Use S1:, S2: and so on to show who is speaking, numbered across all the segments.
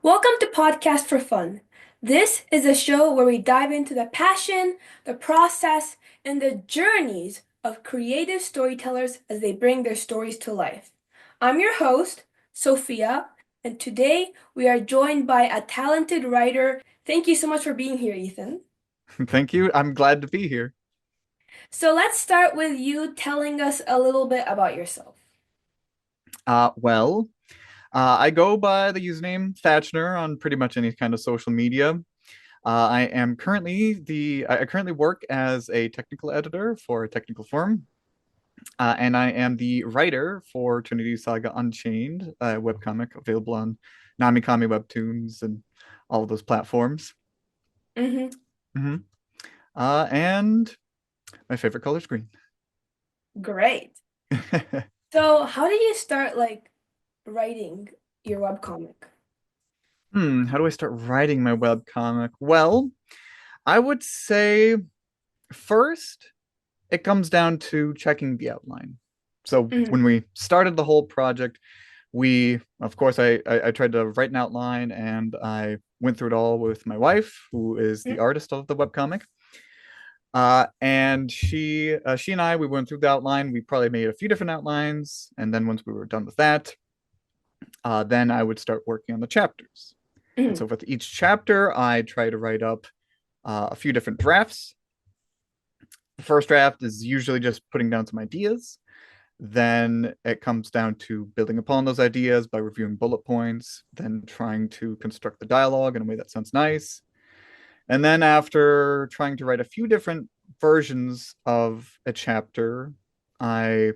S1: Welcome to Podcast for Fun. This is a show where we dive into the passion, the process, and the journeys of creative storytellers as they bring their stories to life. I'm your host, Sophia, and today we are joined by a talented writer. Thank you so much for being here, Ethan.
S2: Thank you. I'm glad to be here.
S1: So let's start with you telling us a little bit about yourself.
S2: Well, I go by the username Thatchner on pretty much any kind of social media. I currently work as a technical editor for a technical firm, and I am the writer for Trinity Saga Unchained, a webcomic available on Namikami Webtoons and all of those platforms.
S1: Mm-hmm.
S2: hmm and my favorite color is green.
S1: Great. So how did you start writing your webcomic?
S2: How do I start writing my webcomic? Well, I would say first, it comes down to checking the outline. So
S1: Mm-hmm.
S2: when we started the whole project, of course, I tried to write an outline and I went through it all with my wife, who is the artist of the webcomic. And she and I, we went through the outline. We probably made a few different outlines, and then once we were done with that, then I would start working on the chapters. And
S1: Mm-hmm.
S2: so with each chapter, I try to write up a few different drafts. The first draft is usually just putting down some ideas. Then it comes down to building upon those ideas by reviewing bullet points, then trying to construct the dialogue in a way that sounds nice. And then after trying to write a few different versions of a chapter, I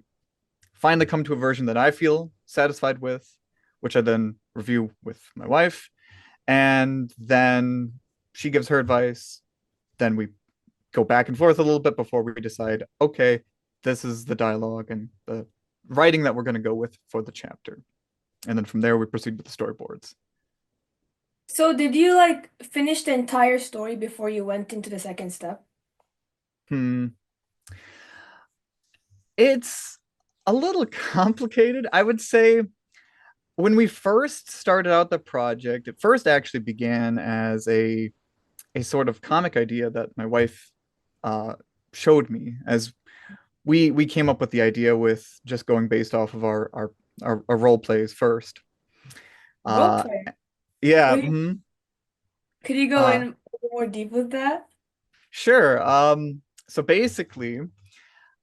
S2: finally come to a version that I feel satisfied with, which I then review with my wife. And then she gives her advice. Then we go back and forth a little bit before we decide, okay, this is the dialogue and the writing that we're going to go with for the chapter. And then from there, we proceed with the storyboards.
S1: So did you finish the entire story before you went into the second step?
S2: Hmm. It's a little complicated. I would say when we first started out the project, it first actually began as a sort of comic idea that my wife uh, showed me as we came up with the idea with just going based off of our role plays first.
S1: Role
S2: Uh,
S1: play.
S2: yeah,
S1: Could you, could you go
S2: uh,
S1: in more deep with that?
S2: sure. So basically,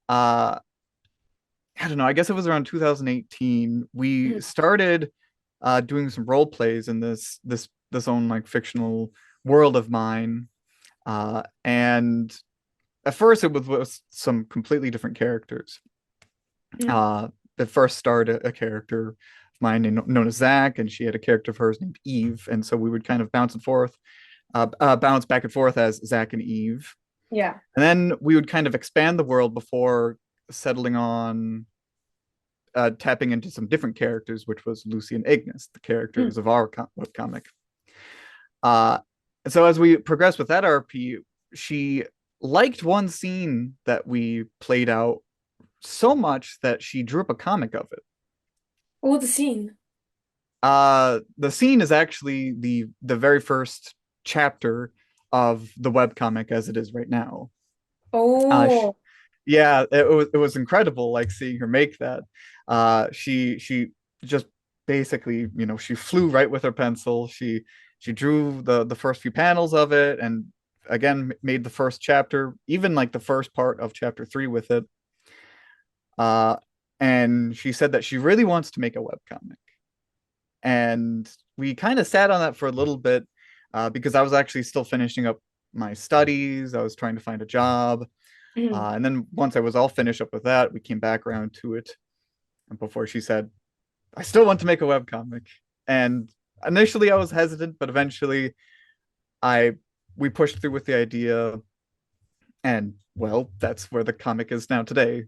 S2: uh, I don't know. I guess it was around 2018. We
S1: Mhm.
S2: started doing some role plays in this own like fictional world of mine. And at first, it was with some completely different characters.
S1: Mhm.
S2: Uh, at first started a character of mine known as Zach, and she had a character of hers named Eve, and so we would kind of bounce back and forth as Zach and Eve,
S1: Yeah.
S2: and then we would kind of expand the world before settling on tapping into some different characters, which was Lucy and Ignis, the
S1: Mhm.
S2: characters of our webcomic. Uh, so as we progressed with that RP, she liked one scene that we played out so much that she drew up a comic of it.
S1: What was the scene?
S2: The scene is actually the very first chapter of the webcomic as it is right now. Uh, sh
S1: Oh.
S2: yeah, it was incredible, like seeing her make that. She just basically, she flew right with her pencil. She drew the first few panels of it, and again made the first chapter, even like the first part of chapter three with it. Uh, and she said that she really wants to make a webcomic. And we kind of sat on that for a little bit because I was actually still finishing up my studies. I was trying to find a job.
S1: Mhm.
S2: And then once I was all finished up with that, we came back around to it. And before she said, I still want to make a webcomic. And initially I was hesitant, but eventually I we pushed through with the idea. And well, that's where the comic is now today.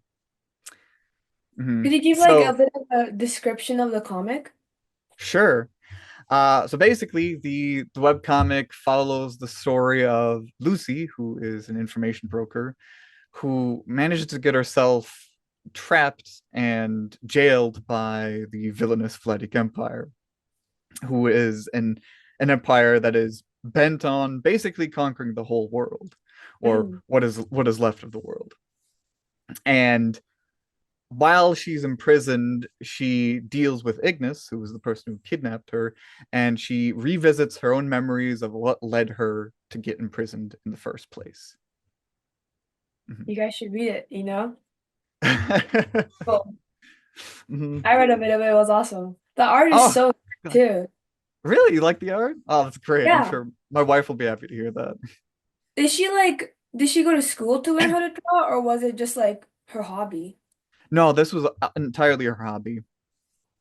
S1: Could you give a
S2: So
S1: bit of a description of the comic?
S2: sure. So basically, the webcomic follows the story of Lucy, who is an information broker, who manages to get herself trapped and jailed by the villainous Vladik Empire, who is an an empire that is bent on basically conquering the whole world, or
S1: Mm.
S2: what is left of the world. And while she's imprisoned, she deals with Ignis, who was the person who kidnapped her, and she revisits her own memories of what led her to get imprisoned in the first place.
S1: You guys should read it, you know?
S2: Mhm.
S1: Cool.
S2: Mhm.
S1: I read a bit of it. It was awesome. The art is
S2: Oh,
S1: so good
S2: God.
S1: too.
S2: Really? You like the art? Oh, that's great. I'm
S1: Yeah.
S2: sure my wife will be happy to hear that.
S1: Did she go to school to learn how to draw, or was it just like her hobby?
S2: No, this was entirely her hobby.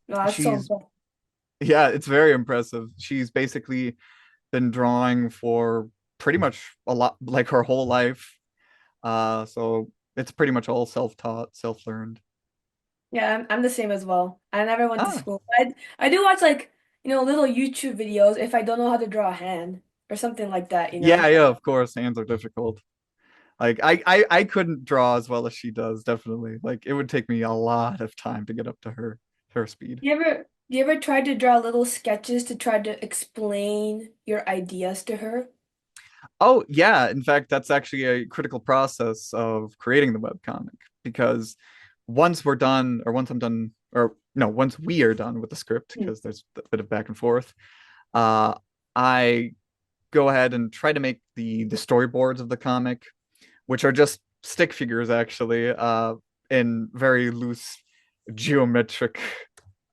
S1: No, that's so
S2: She's,
S1: impressive.
S2: yeah, it's very impressive. She's basically been drawing for pretty much a lot, like her whole life. So it's pretty much all self-taught, self-learned.
S1: Yeah, I'm the same as well. I never went to
S2: Ah,
S1: school. I do watch like, little YouTube videos if I don't know how to draw a hand or something like that, you
S2: yeah,
S1: know?
S2: yeah, of course, hands are difficult. Like I couldn't draw as well as she does, definitely. Like it would take me a lot of time to get up to her speed.
S1: You ever try to draw little sketches to try to explain your ideas to her?
S2: Oh, yeah. In fact, that's actually a critical process of creating the webcomic because once we're done, or once I'm done, or no, once we are done with the script,
S1: Mm.
S2: because there's a bit of back and forth, uh, I go ahead and try to make the storyboards of the comic, which are just stick figures actually, in very loose geometric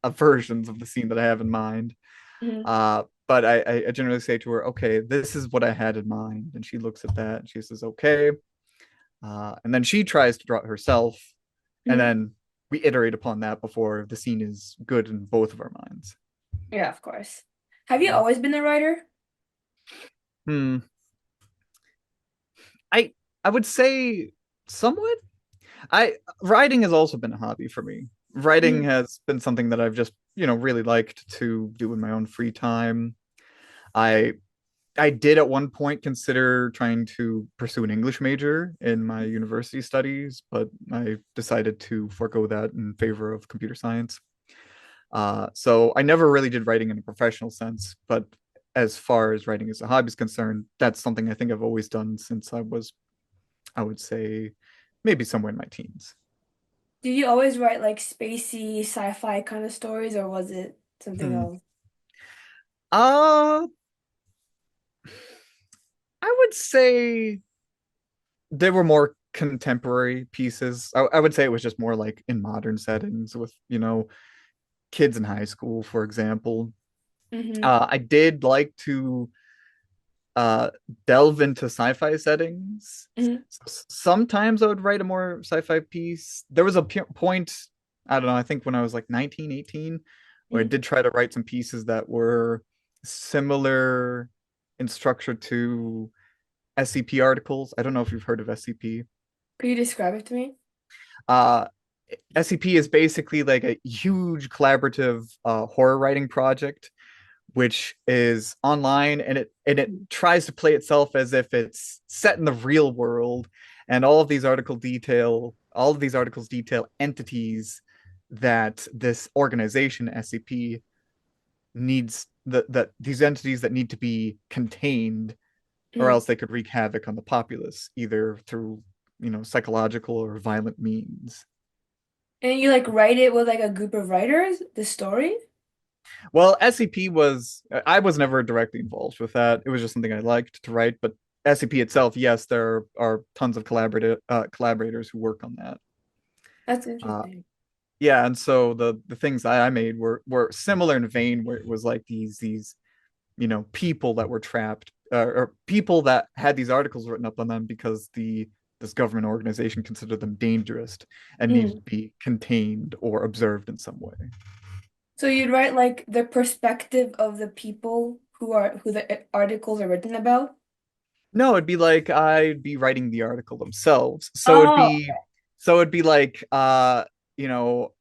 S2: versions of the scene that I have in mind.
S1: Mhm.
S2: But I generally say to her, okay, this is what I had in mind. And she looks at that and she says, okay. And then she tries to draw it herself. And
S1: Mhm.
S2: then we iterate upon that before the scene is good in both of our minds.
S1: Yeah, of course. Have you always been a writer?
S2: Hmm. I I would say somewhat. I Writing has also been a hobby for me. Writing
S1: Mhm.
S2: has been something that I've just, really liked to do in my own free time. I I did at one point consider trying to pursue an English major in my university studies, but I decided to forego that in favor of computer science. So I never really did writing in a professional sense, but as far as writing as a hobby is concerned, that's something I think I've always done since I would say, maybe somewhere in my teens.
S1: Did you always write like spacey, sci-fi kind of stories, or was it something
S2: Hmm.
S1: else?
S2: Uh, I would say there were more contemporary pieces. I would say it was just more like in modern settings with, kids in high school, for example.
S1: Mm-hmm.
S2: I did like to uh, delve into sci-fi settings.
S1: Hmm.
S2: Sometimes I would write a more sci-fi piece. There was a point, I don't know, I think when I was like 19, 18, where I
S1: Hmm.
S2: did try to write some pieces that were similar in structure to SCP articles. I don't know if you've heard of SCP.
S1: Could you describe it to me?
S2: Uh, SCP is basically like a huge collaborative horror writing project, which is online, and it
S1: Mm.
S2: tries to play itself as if it's set in the real world, and all of these articles detail entities that this organization SCP needs that these entities that need to be contained, or
S1: Mm.
S2: else they could wreak havoc on the populace either through psychological or violent means.
S1: And you like write it with like a group of writers, the story?
S2: Well, SCP was I was never directly involved with that. It was just something I liked to write. But SCP itself, yes, there are tons of collaborators who work on that.
S1: That's
S2: Uh,
S1: interesting.
S2: yeah, and so the things I made were similar in vein, where it was like these people that were trapped, or people that had these articles written up on them because the this government organization considered them dangerous and needed
S1: Mm.
S2: to be contained or observed in some way.
S1: So you'd write like the perspective of the people who the articles are written about?
S2: No, it'd be like I'd be writing the article themselves.
S1: Oh,
S2: So it'd be like you know,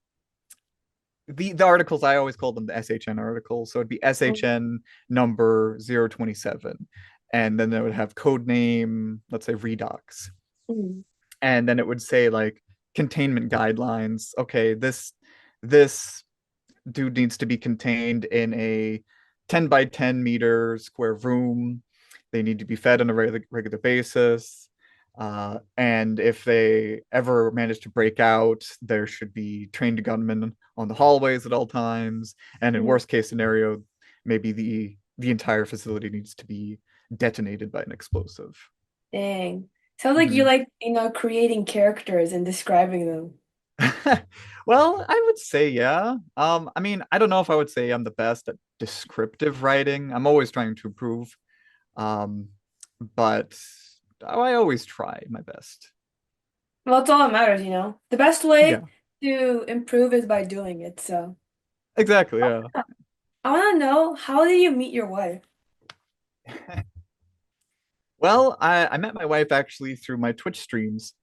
S2: the articles I always call them the SHN articles. So it'd be
S1: okay.
S2: SHN number 027. And then it would have code name, let's say Redox.
S1: Mm.
S2: And then it would say like containment guidelines. Okay, this dude needs to be contained in a 10 by 10 meter square room. They need to be fed on a regular basis. And if they ever manage to break out, there should be trained gunmen on the hallways at all times. And in
S1: Mhm.
S2: worst case scenario, maybe the entire facility needs to be detonated by an explosive.
S1: Dang. Sounds like you
S2: Mhm.
S1: like, creating characters and describing them.
S2: Well, I would say yeah. I mean, I don't know if I would say I'm the best at descriptive writing. I'm always trying to improve. Um, but I always try my best.
S1: Well, that's all that matters. The best way
S2: Yeah,
S1: to improve is by doing it. So,
S2: exactly. Yeah.
S1: I want to know, how did you meet your wife?
S2: Well, I met my wife actually through my Twitch streams.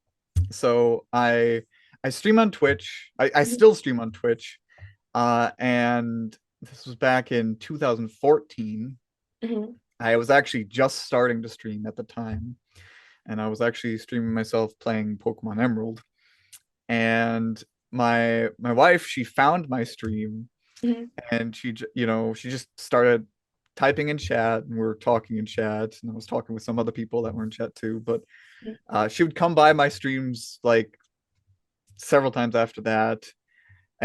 S2: So I stream on Twitch. I
S1: Mhm.
S2: still stream on Twitch. And this was back in 2014.
S1: Mhm.
S2: I was actually just starting to stream at the time, and I was actually streaming myself playing Pokemon Emerald. And my wife, she found my stream,
S1: Mhm.
S2: and she just started typing in chat, and we are talking in chat, and I was talking with some other people that were in chat too. But she would come by my streams like several times after that,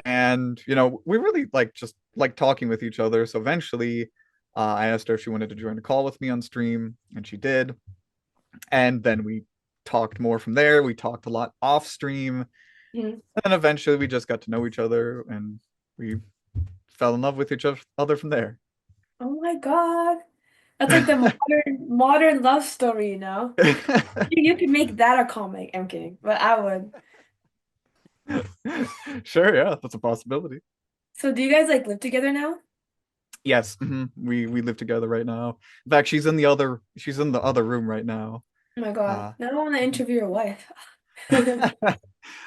S2: and we really like just like talking with each other. So eventually, I asked her if she wanted to join a call with me on stream, and she did. And then we talked more from there. We talked a lot off stream,
S1: Mhm.
S2: and then eventually we just got to know each other, and we fell in love with each other from there.
S1: Oh my God. That's like the modern love story. You could make that a comic. I'm kidding, but I would.
S2: Sure, yeah, that's a possibility.
S1: So do you guys like live together now?
S2: Yes, we live together right now. In fact, she's in the other room right now.
S1: Oh my God.
S2: Uh,
S1: Now I want to
S2: mhm.
S1: interview your wife.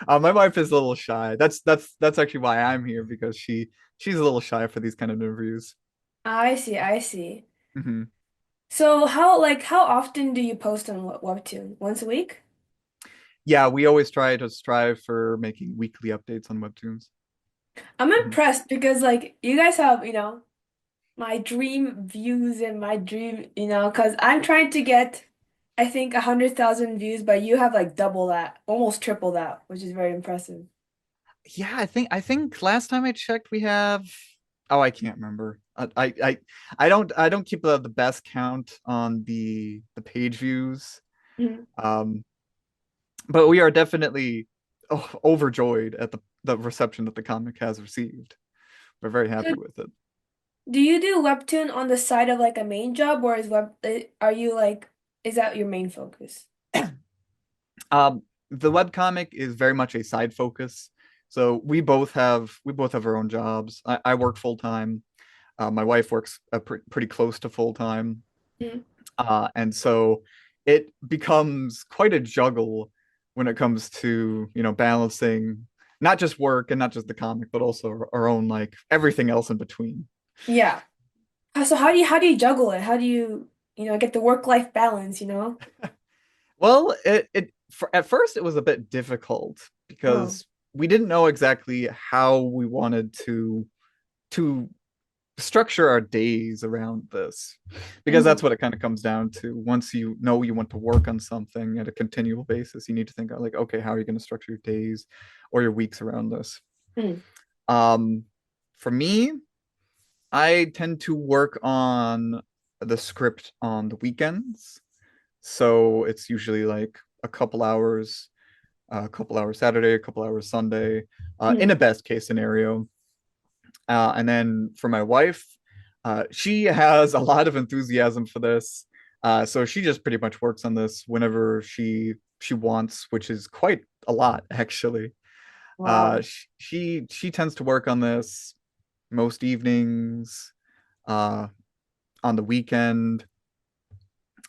S2: My wife is a little shy. That's actually why I'm here, because she's a little shy for these kind of interviews.
S1: I see, I see.
S2: Hmm.
S1: So how often do you post on Webtoon? Once a week?
S2: Yeah, we always try to strive for making weekly updates on webtoons.
S1: I'm
S2: Hmm.
S1: impressed because like you guys have my dream views and my dream, because I'm trying to get I think 100,000 views, but you have like double that, almost triple that, which is very impressive.
S2: Yeah, I think last time I checked, we have. Oh, I can't remember. I don't keep the best count on the page views.
S1: Mhm.
S2: Um, but we are definitely overjoyed at the reception that the comic has received. We're very
S1: So
S2: happy with it.
S1: do you do Webtoon on the side of like a main job, or are you like, is that your main focus?
S2: The webcomic is very much a side focus. So we both have our own jobs. I work full time. My wife works pretty close to full time.
S1: Mhm.
S2: And so it becomes quite a juggle when it comes to, balancing not just work and not just the comic, but also our own, like, everything else in between.
S1: Yeah. So how do you juggle it? How do you get the work-life balance?
S2: Well, at first it was a bit difficult
S1: Oh.
S2: because we didn't know exactly how we wanted to structure our days around this, because that's
S1: Hmm.
S2: what it kind of comes down to. Once you know you want to work on something at a continual basis, you need to think like, okay, how are you going to structure your days or your weeks around this?
S1: Hmm.
S2: um for me, I tend to work on the script on the weekends, so it's usually like a couple hours Saturday, a couple hours Sunday, in
S1: Hmm.
S2: a best case scenario. And then for my wife, she has a lot of enthusiasm for this. So she just pretty much works on this whenever she wants, which is quite a lot actually.
S1: Wow.
S2: She tends to work on this most evenings, uh, on the weekend.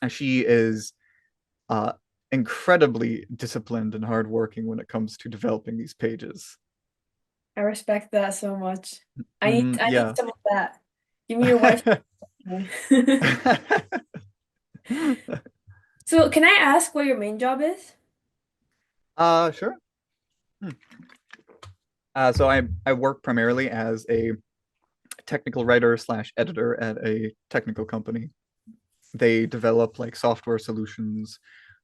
S2: And she is uh, incredibly disciplined and hardworking when it comes to developing these pages.
S1: I respect that so much. I need
S2: Hmm,
S1: I need
S2: yeah.
S1: some of that. Give me your wife. So can I ask what your main job is?
S2: Sure. So I work primarily as a technical writer slash editor at a technical company. They develop like software solutions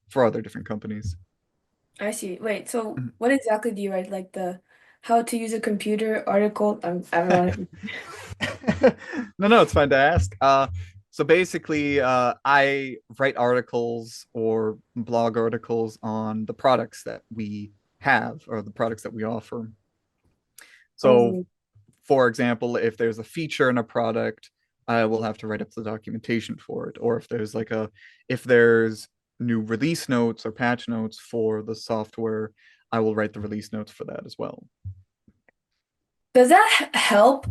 S2: for other different companies.
S1: I see. Wait, so what exactly do you write? Like the how to use a computer article? I don't know.
S2: No, it's fine to ask. So basically, I write articles or blog articles on the products that we have or the products that we offer. So,
S1: Oh,
S2: for example, if there's a feature in a product, I will have to write up the documentation for it. Or if there's new release notes or patch notes for the software, I will write the release notes for that as well.
S1: does that help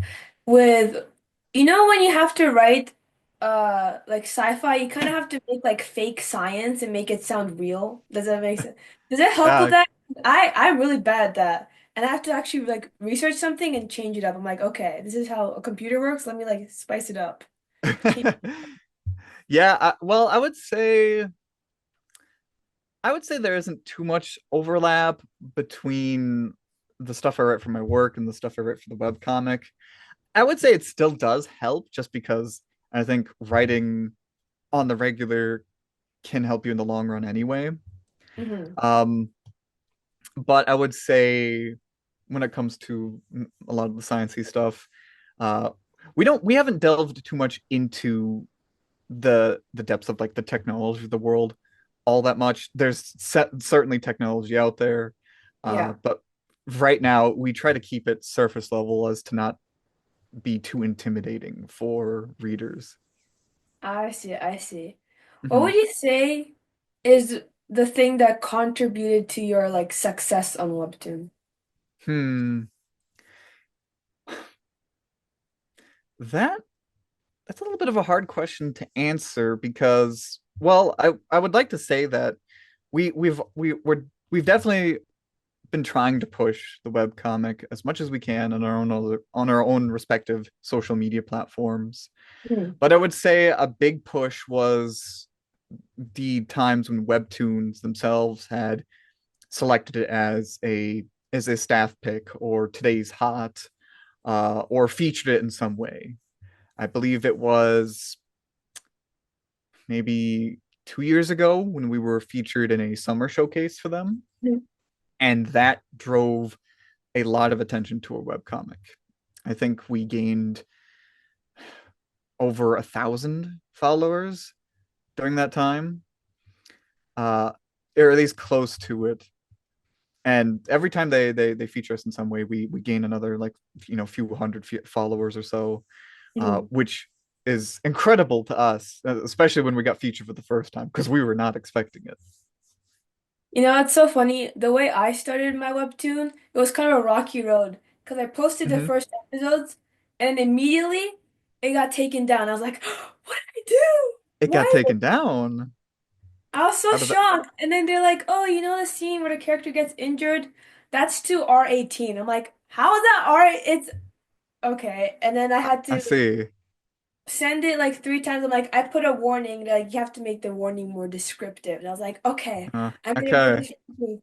S1: with, when you have to write like sci-fi, you kind of have to make like fake science and make it sound real. Does that make sense? Does it help with
S2: Uh,
S1: that? I'm really bad at that. And I have to actually like research something and change it up. I'm like, okay, this is how a computer works. Let me like spice it up. Change.
S2: yeah, well, I would say there isn't too much overlap between the stuff I write for my work and the stuff I write for the webcomic. I would say it still does help just because I think writing on the regular can help you in the long run anyway.
S1: Hmm.
S2: Um, but I would say when it comes to a lot of the sciencey stuff, uh, we haven't delved too much into the depths of like the technology of the world all that much. There's certainly technology out there,
S1: Yeah,
S2: but right now we try to keep it surface level as to not be too intimidating for readers.
S1: I see. I see. What
S2: Mhm.
S1: would you say is the thing that contributed to your like success on Webtoon?
S2: Hmm. That that's a little bit of a hard question to answer because, well, I would like to say that we've definitely been trying to push the webcomic as much as we can on our own respective social media platforms.
S1: Hmm.
S2: But I would say a big push was the times when webtoons themselves had selected it as a staff pick or today's hot, or featured it in some way. I believe it was maybe 2 years ago when we were featured in a summer showcase for them, and that drove a lot of attention to a webcomic. I think we gained over 1,000 followers during that time, uh, or at least close to it. And every time they feature us in some way, we gain another like few hundred followers or so,
S1: Mhm.
S2: which is incredible to us, especially when we got featured for the first time because we were not expecting it.
S1: It's so funny. The way I started my webtoon, it was kind of a rocky road because I posted the
S2: Mhm.
S1: first episodes and immediately it got taken down. I was like, what did I do?
S2: It got
S1: Why?
S2: taken down.
S1: I was so
S2: How did that?
S1: shocked. And then they're like, oh, the scene where the character gets injured? That's to R18. I'm like, how is that R? It's okay. And then I had
S2: I
S1: to
S2: see.
S1: send it like 3 times. I'm like, I put a warning, like you have to make the warning more descriptive. And I was like, okay, I'm gonna put
S2: Okay.
S1: this.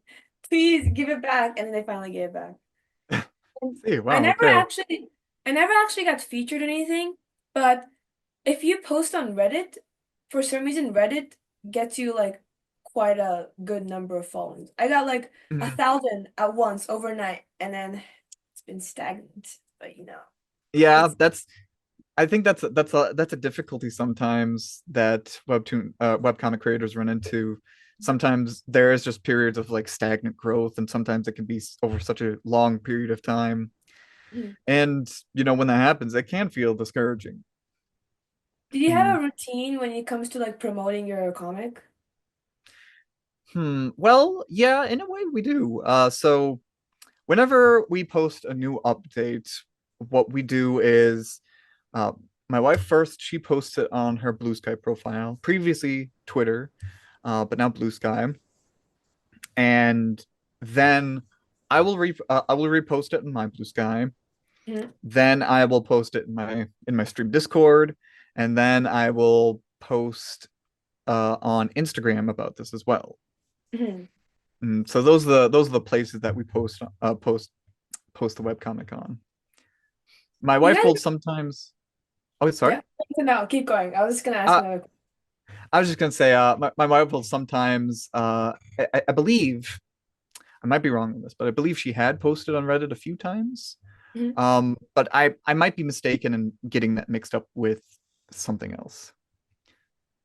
S1: Please give it back. And then they finally gave it back. And
S2: See.
S1: I
S2: Wow.
S1: never
S2: Okay.
S1: actually, I never actually got featured in anything. But if you post on Reddit, for some reason Reddit gets you like quite a good number of followings. I got like a
S2: Mhm.
S1: 1,000 at once overnight, and then it's been stagnant. But
S2: Yeah,
S1: it's.
S2: I think that's a difficulty sometimes that webcomic creators run into. Sometimes there is just periods of like stagnant growth, and sometimes it can be over such a long period of time. And when that happens, it can feel discouraging.
S1: Do you
S2: Hmm.
S1: have a routine when it comes to like promoting your comic?
S2: Well, yeah, in a way we do. So whenever we post a new update, what we do is, uh, my wife first, she posts it on her Blue Sky profile, previously Twitter, but now Blue Sky. And then I will repost it in my Blue Sky.
S1: Mhm.
S2: Then I will post it in my stream Discord, and then I will post on Instagram about this as well.
S1: Mhm.
S2: And so those are the places that we post the webcomic on. My
S1: You
S2: wife
S1: guys,
S2: will sometimes. Oh, sorry.
S1: yeah. No, keep going. I was just gonna ask
S2: Uh,
S1: another.
S2: I was just gonna say, my wife will sometimes. I believe I might be wrong on this, but I believe she had posted on Reddit a few times.
S1: Mhm.
S2: But I might be mistaken in getting that mixed up with something else.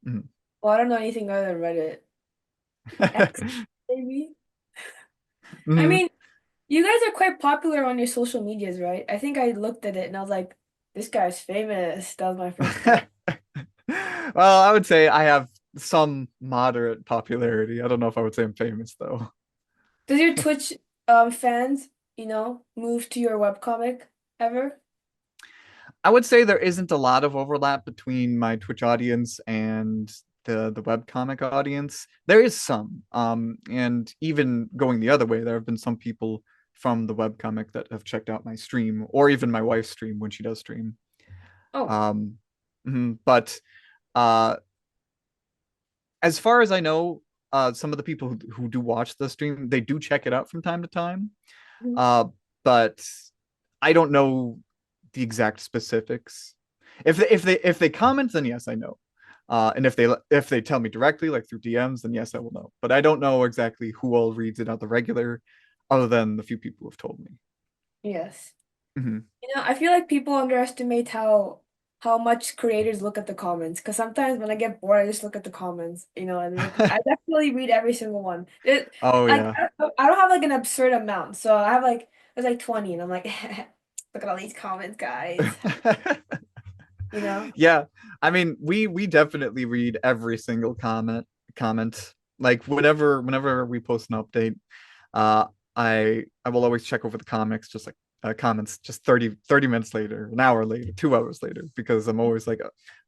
S2: Mhm.
S1: Well, I don't know anything other than Reddit. X, maybe. I
S2: Mhm.
S1: mean, you guys are quite popular on your social medias, right? I think I looked at it and I was like, this guy's famous. That was my first thought.
S2: Well, I would say I have some moderate popularity. I don't know if I would say I'm famous though.
S1: Does your Twitch fans, move to your webcomic ever?
S2: I would say there isn't a lot of overlap between my Twitch audience and the webcomic audience. There is some. And even going the other way, there have been some people from the webcomic that have checked out my stream or even my wife's stream when she does stream.
S1: Oh.
S2: Um, but uh as far as I know, some of the people who do watch the stream, they do check it out from time to time.
S1: Mhm.
S2: Uh, but I don't know the exact specifics. If they comment, then yes, I know. And if they tell me directly, like through DMs, then yes, I will know. But I don't know exactly who all reads it out the regular, other than the few people who've told me.
S1: Yes.
S2: Mhm.
S1: I feel like people underestimate how much creators look at the comments. Because sometimes when I get bored, I just look at the comments, and I definitely read every single one.
S2: Oh
S1: Like
S2: yeah.
S1: I don't have like an absurd amount, so I have like there's like 20, and I'm like, look at all these comments, guys. You know?
S2: Yeah, I mean, we definitely read every single comment. Like whenever we post an update, uh, I will always check over the comics, just like comments, just 30 minutes later, an hour later, 2 hours later, because I'm always like,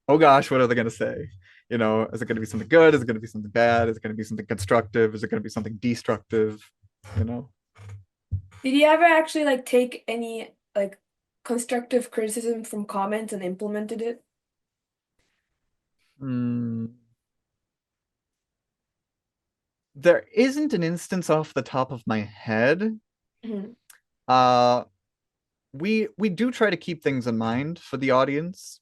S2: oh gosh, what are they gonna say? Is it gonna be something good? Is it gonna be something bad? Is it gonna be something constructive? Is it gonna be something destructive? You know?
S1: Did you ever actually like take any like constructive criticism from comments and implemented it?
S2: Hmm. There isn't an instance off the top of my head.
S1: Mhm.
S2: Uh, we do try to keep things in mind for the audience.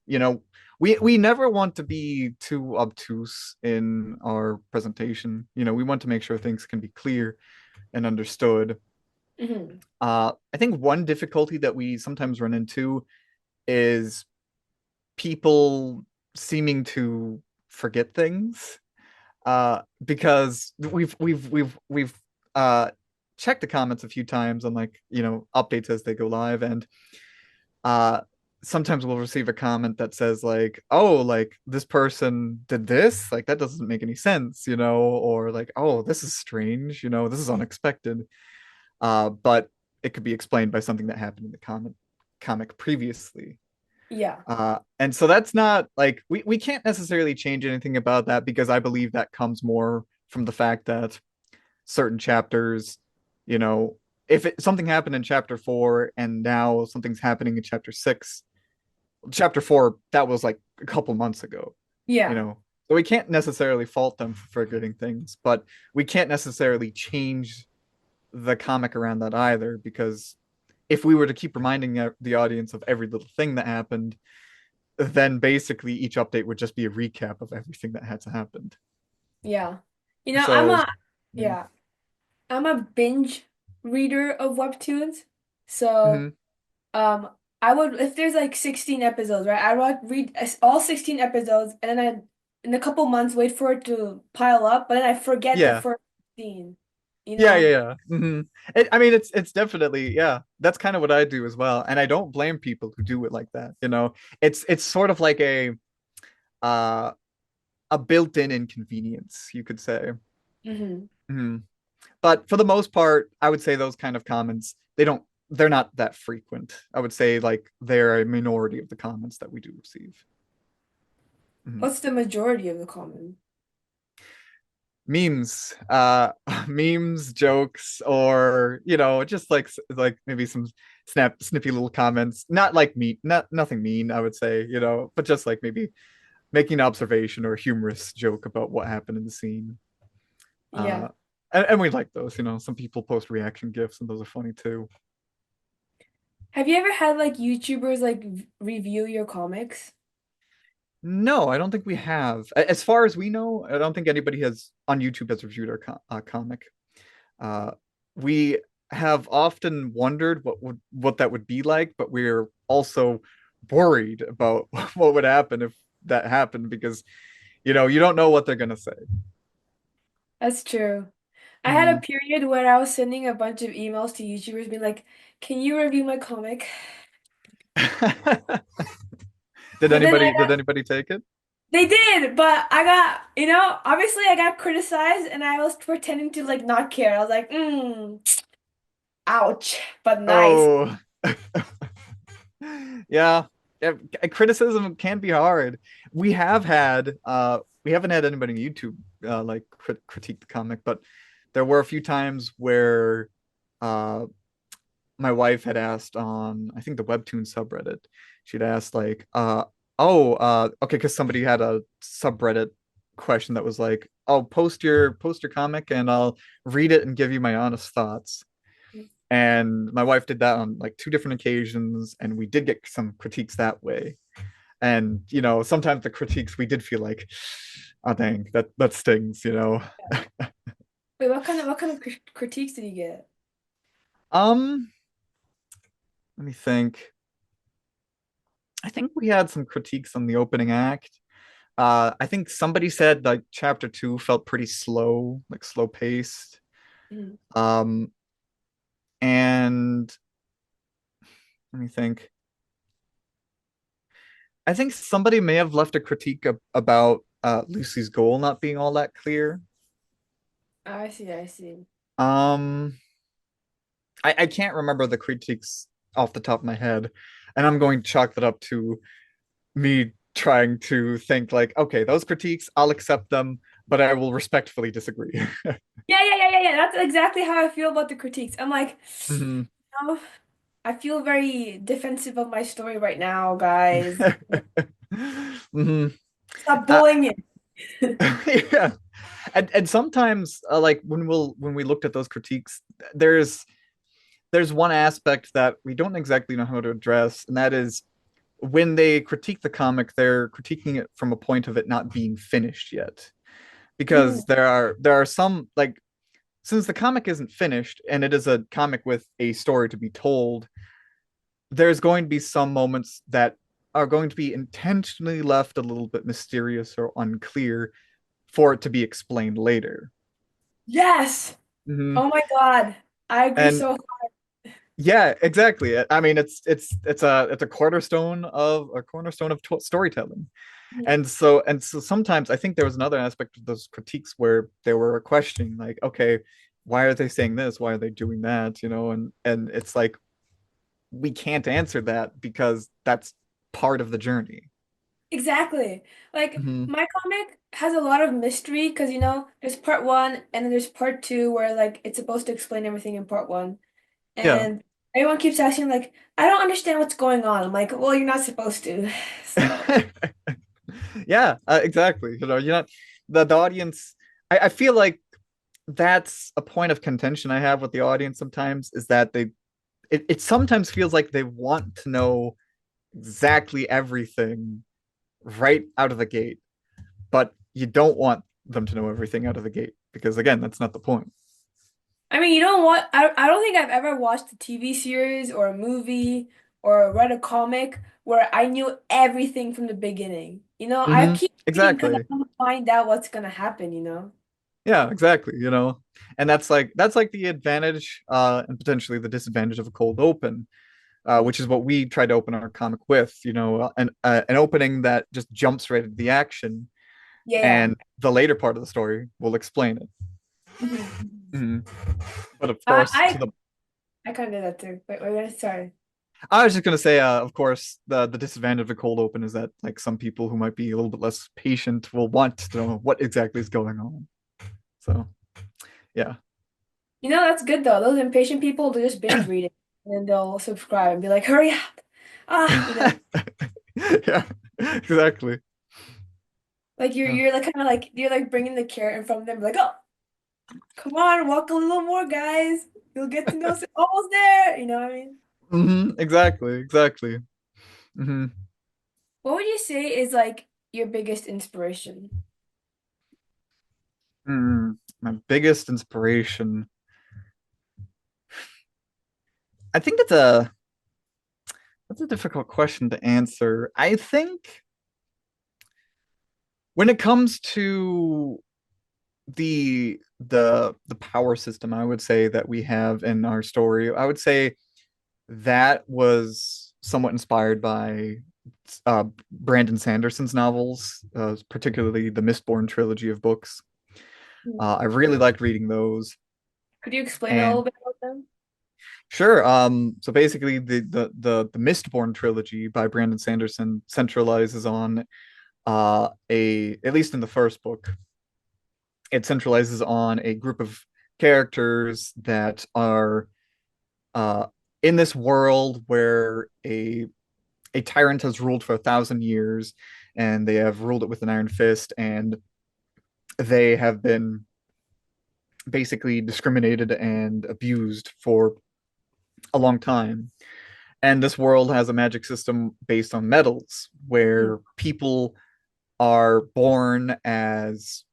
S2: We never want to be too obtuse in our presentation. We want to make sure things can be clear and understood.
S1: Mhm.
S2: I think one difficulty that we sometimes run into is people seeming to forget things. Because we've checked the comments a few times on, like, updates as they go live, and uh sometimes we'll receive a comment that says, like, oh, like, this person did this, like, that doesn't make any sense, or like, oh, this is strange, this is unexpected. But it could be explained by something that happened in the comic previously.
S1: Yeah.
S2: And so that's not like, we can't necessarily change anything about that, because I believe that comes more from the fact that certain chapters, you know, if something happened in chapter 4 and now something's happening in chapter 6, chapter 4, that was like a couple months ago, you
S1: Yeah.
S2: know. So we can't necessarily fault them for forgetting things, but we can't necessarily change the comic around that either, because if we were to keep reminding the audience of every little thing that happened, then basically each update would just be a recap of everything that had happened.
S1: Yeah. I'm
S2: So,
S1: a
S2: yeah.
S1: yeah. I'm a binge reader of webtoons. So,
S2: Mhm.
S1: um, I would if there's like 16 episodes, right? I would read all 16 episodes and then I in a couple months wait for it to pile up, but then I forget the
S2: Yeah.
S1: first scene, you
S2: Yeah, yeah,
S1: know?
S2: yeah. I mean, it's definitely, yeah. That's kind of what I do as well, and I don't blame people who do it like that. It's sort of like uh a built-in inconvenience, you could say.
S1: Hmm.
S2: Mhm. But for the most part, I would say those kind of comments, they're not that frequent. I would say, like, they're a minority of the comments that we do receive. Mhm.
S1: What's the majority of the common?
S2: Memes, memes, jokes, or just like maybe some snippy little comments, not like mean, not nothing mean, I would say, but just like maybe making an observation or a humorous joke about what happened in the scene.
S1: Yeah.
S2: uh and we like those. Some people post reaction gifs, and those are funny too.
S1: Have you ever had like YouTubers like review your comics?
S2: No, I don't think we have. As far as we know, I don't think anybody has on YouTube has reviewed our comic. Uh, we have often wondered what that would be like, but we're also worried about what would happen if that happened because you don't know what they're gonna say.
S1: That's true. I had a
S2: Mhm.
S1: period where I was sending a bunch of emails to YouTubers being like, "Can you review my comic?"
S2: Did
S1: But then
S2: anybody did anybody take it?
S1: they did, but I got, obviously I got criticized and I was pretending to like not care. I was like, ouch, but nice.
S2: Oh, yeah. Yeah, criticism can be hard. We have had we haven't had anybody on YouTube like critique the comic, but there were a few times where uh my wife had asked on I think the WEBTOON subreddit. She'd asked like okay, because somebody had a subreddit question that was like, "Oh, post your comic and I'll read it and give you my honest thoughts." And my wife did that on like two different occasions, and we did get some critiques that way. And sometimes the critiques we did feel like, oh dang, that stings.
S1: Wait, what kind of critiques did you get?
S2: Um, Let me think. I think we had some critiques on the opening act. I think somebody said like chapter two felt pretty slow, like slow paced.
S1: Mhm.
S2: Um, and let me think. I think somebody may have left a critique about Lucy's goal not being all that clear.
S1: I see, I see.
S2: Um, I can't remember the critiques off the top of my head, and I'm going to chalk that up to me trying to think like, okay, those critiques, I'll accept them, but I will respectfully disagree.
S1: Yeah, yeah, yeah, yeah, yeah. That's exactly how I feel about the critiques. I'm like,
S2: Mhm.
S1: oh, I feel very defensive of my story right now, guys.
S2: Mhm.
S1: Stop
S2: Uh,
S1: bullying it.
S2: yeah, and sometimes like when we looked at those critiques, there's there's one aspect that we don't exactly know how to address, and that is when they critique the comic, they're critiquing it from a point of it not being finished yet.
S1: Mm,
S2: Because there are some like since the comic isn't finished and it is a comic with a story to be told, there's going to be some moments that are going to be intentionally left a little bit mysterious or unclear for it to be explained later.
S1: yes.
S2: Hmm.
S1: Oh my God. I agree
S2: And
S1: so.
S2: yeah, exactly. I mean, it's a cornerstone of storytelling.
S1: Mhm.
S2: And so sometimes I think there was another aspect of those critiques where they were questioning like, okay, why are they saying this? Why are they doing that? And it's like we can't answer that because that's part of the journey.
S1: Exactly. Like
S2: Hmm.
S1: my comic has a lot of mystery because there's part one and then there's part two where like it's supposed to explain everything in part one.
S2: Yeah.
S1: And everyone keeps asking like, I don't understand what's going on. I'm like, well, you're not supposed to. So
S2: Yeah, exactly. You're not the audience. I feel like that's a point of contention I have with the audience sometimes is that it sometimes feels like they want to know exactly everything right out of the gate, but you don't want them to know everything out of the gate because again, that's not the point.
S1: I mean, you know what? I don't think I've ever watched a TV series or a movie or read a comic where I knew everything from the beginning. I keep reading because I
S2: Exactly.
S1: want to find out what's gonna happen.
S2: Yeah, exactly. And that's like the advantage and potentially the disadvantage of a cold open, which is what we try to open our comic with. An opening that just jumps right into the action,
S1: Yeah.
S2: and the later part of the story will explain it.
S1: Mhm.
S2: Mhm. But of
S1: I
S2: course,
S1: I I kind of did that too. Wait, sorry.
S2: I was just gonna say, of course, the disadvantage of a cold open is that like some people who might be a little bit less patient will want to know what exactly is going on. So yeah.
S1: That's good though. Those impatient people, they just binge read it and then they'll subscribe and be like, hurry up. Ah.
S2: Yeah, exactly.
S1: Like you're
S2: Yeah.
S1: you're like kind of like you're like bringing the carrot in front of them, like, oh, come on, walk a little more, guys. You'll get to know it's almost there. You know what I mean?
S2: Exactly, exactly. hmm
S1: What would you say is like your biggest inspiration?
S2: My biggest inspiration. I think that's a difficult question to answer. I think when it comes to the power system, I would say that we have in our story, I would say that was somewhat inspired by Brandon Sanderson's novels, particularly the Mistborn trilogy of books.
S1: Hmm.
S2: I really liked reading those.
S1: Could you explain a little
S2: And
S1: bit about them?
S2: sure, so basically the Mistborn trilogy by Brandon Sanderson centralizes on a at least in the first book, it centralizes on a group of characters that are uh, in this world where a tyrant has ruled for 1,000 years, and they have ruled it with an iron fist, and they have been basically discriminated and abused for a long time. And this world has a magic system based on metals,
S1: Hmm.
S2: where people are born as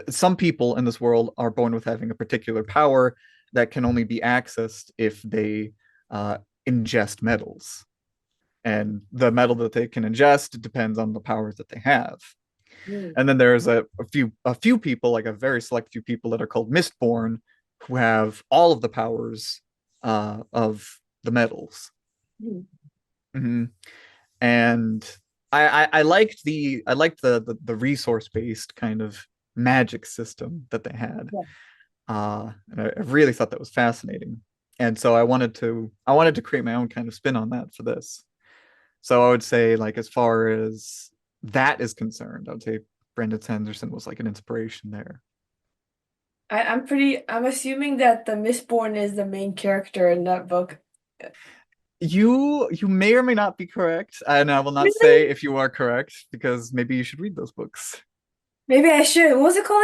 S2: some people in this world are born with having a particular power that can only be accessed if they uh, ingest metals. And the metal that they can ingest depends on the powers that they have.
S1: Hmm.
S2: And then there's a few people, like a very select few people that are called Mistborn, who have all of the powers of the metals.
S1: Hmm.
S2: Mm-hmm. And I liked the resource based kind of magic system that they had.
S1: Yeah.
S2: And I really thought that was fascinating. And so I wanted to create my own kind of spin on that for this. So I would say, like, as far as that is concerned, I would say Brandon Sanderson was like an inspiration there.
S1: I'm assuming that the Mistborn is the main character in that book.
S2: You may or may not be correct, and I will not say
S1: Really?
S2: if you are correct because maybe you should read those books.
S1: Maybe I should. What was it called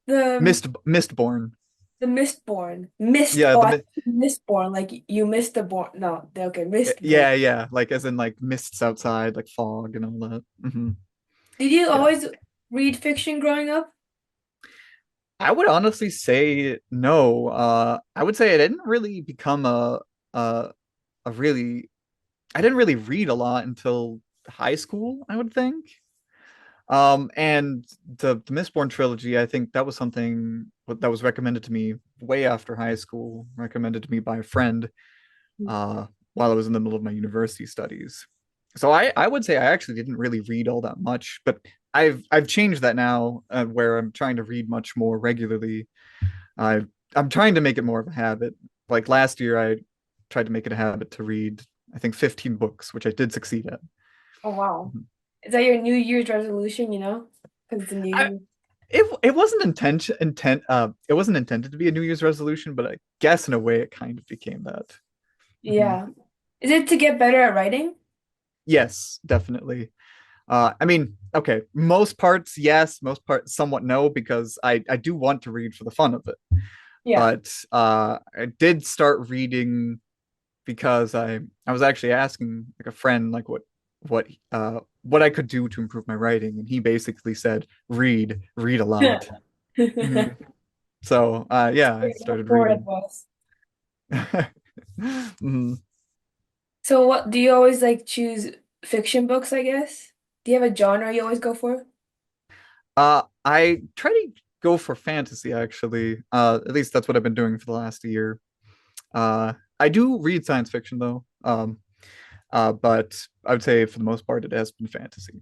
S1: again?
S2: Mistborn.
S1: The Mistborn. Mist.
S2: Yeah,
S1: Oh, I Mistborn. Like you missed the born. No, okay, Mistborn.
S2: yeah, like as in like mists outside, like fog and all that.
S1: Did you
S2: Yeah.
S1: always read fiction growing up?
S2: I would honestly say no. I would say I didn't really become a a really I didn't really read a lot until high school, I would think. And the Mistborn trilogy, I think that was something that was recommended to me way after high school, recommended to me by a friend uh, while I was in the middle of my university studies. So I would say I actually didn't really read all that much, but I've changed that now, where I'm trying to read much more regularly. I I'm trying to make it more of a habit. Like last year, I tried to make it a habit to read, I think, 15 books, which I did succeed at.
S1: Oh wow. Is that your New Year's resolution, you know? Because it's the New
S2: I
S1: Year.
S2: it wasn't it wasn't intended to be a New Year's resolution, but I guess in a way it kind of became that. Mhm.
S1: Yeah. Is it to get better at writing?
S2: Yes, definitely. I mean, okay, most parts yes, most parts somewhat no, because I do want to read for the fun of it.
S1: Yeah.
S2: But I did start reading because I was actually asking like a friend like what I could do to improve my writing, and he basically said read a lot. Mhm. So yeah, I started
S1: Forward
S2: reading.
S1: advice.
S2: Mhm.
S1: So what do you always like choose fiction books, I guess? Do you have a genre you always go for?
S2: I try to go for fantasy actually. At least that's what I've been doing for the last year. I do read science fiction though. But I would say for the most part it has been fantasy.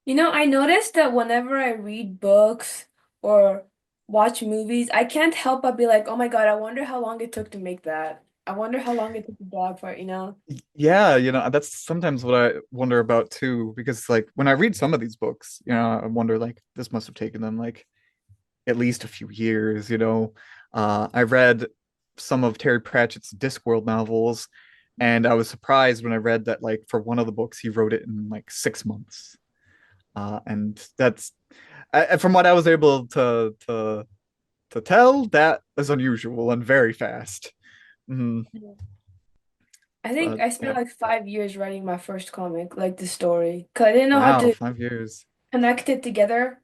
S1: You know, I noticed that whenever I read books or watch movies, I can't help but be like, oh my God, I wonder how long it took to make that. I wonder how long it took to draw for it, you know?
S2: Yeah, that's sometimes what I wonder about too, because like when I read some of these books, I wonder like this must have taken them like at least a few years. I read some of Terry Pratchett's Discworld novels, and I was surprised when I read that like for one of the books he wrote it in like 6 months. And that's from what I was able to tell, that is unusual and very fast. Mhm.
S1: I think
S2: But
S1: I spent
S2: yeah,
S1: like 5 years writing my first comic, like the story, because I didn't know how
S2: wow,
S1: to
S2: 5 years.
S1: connect it together,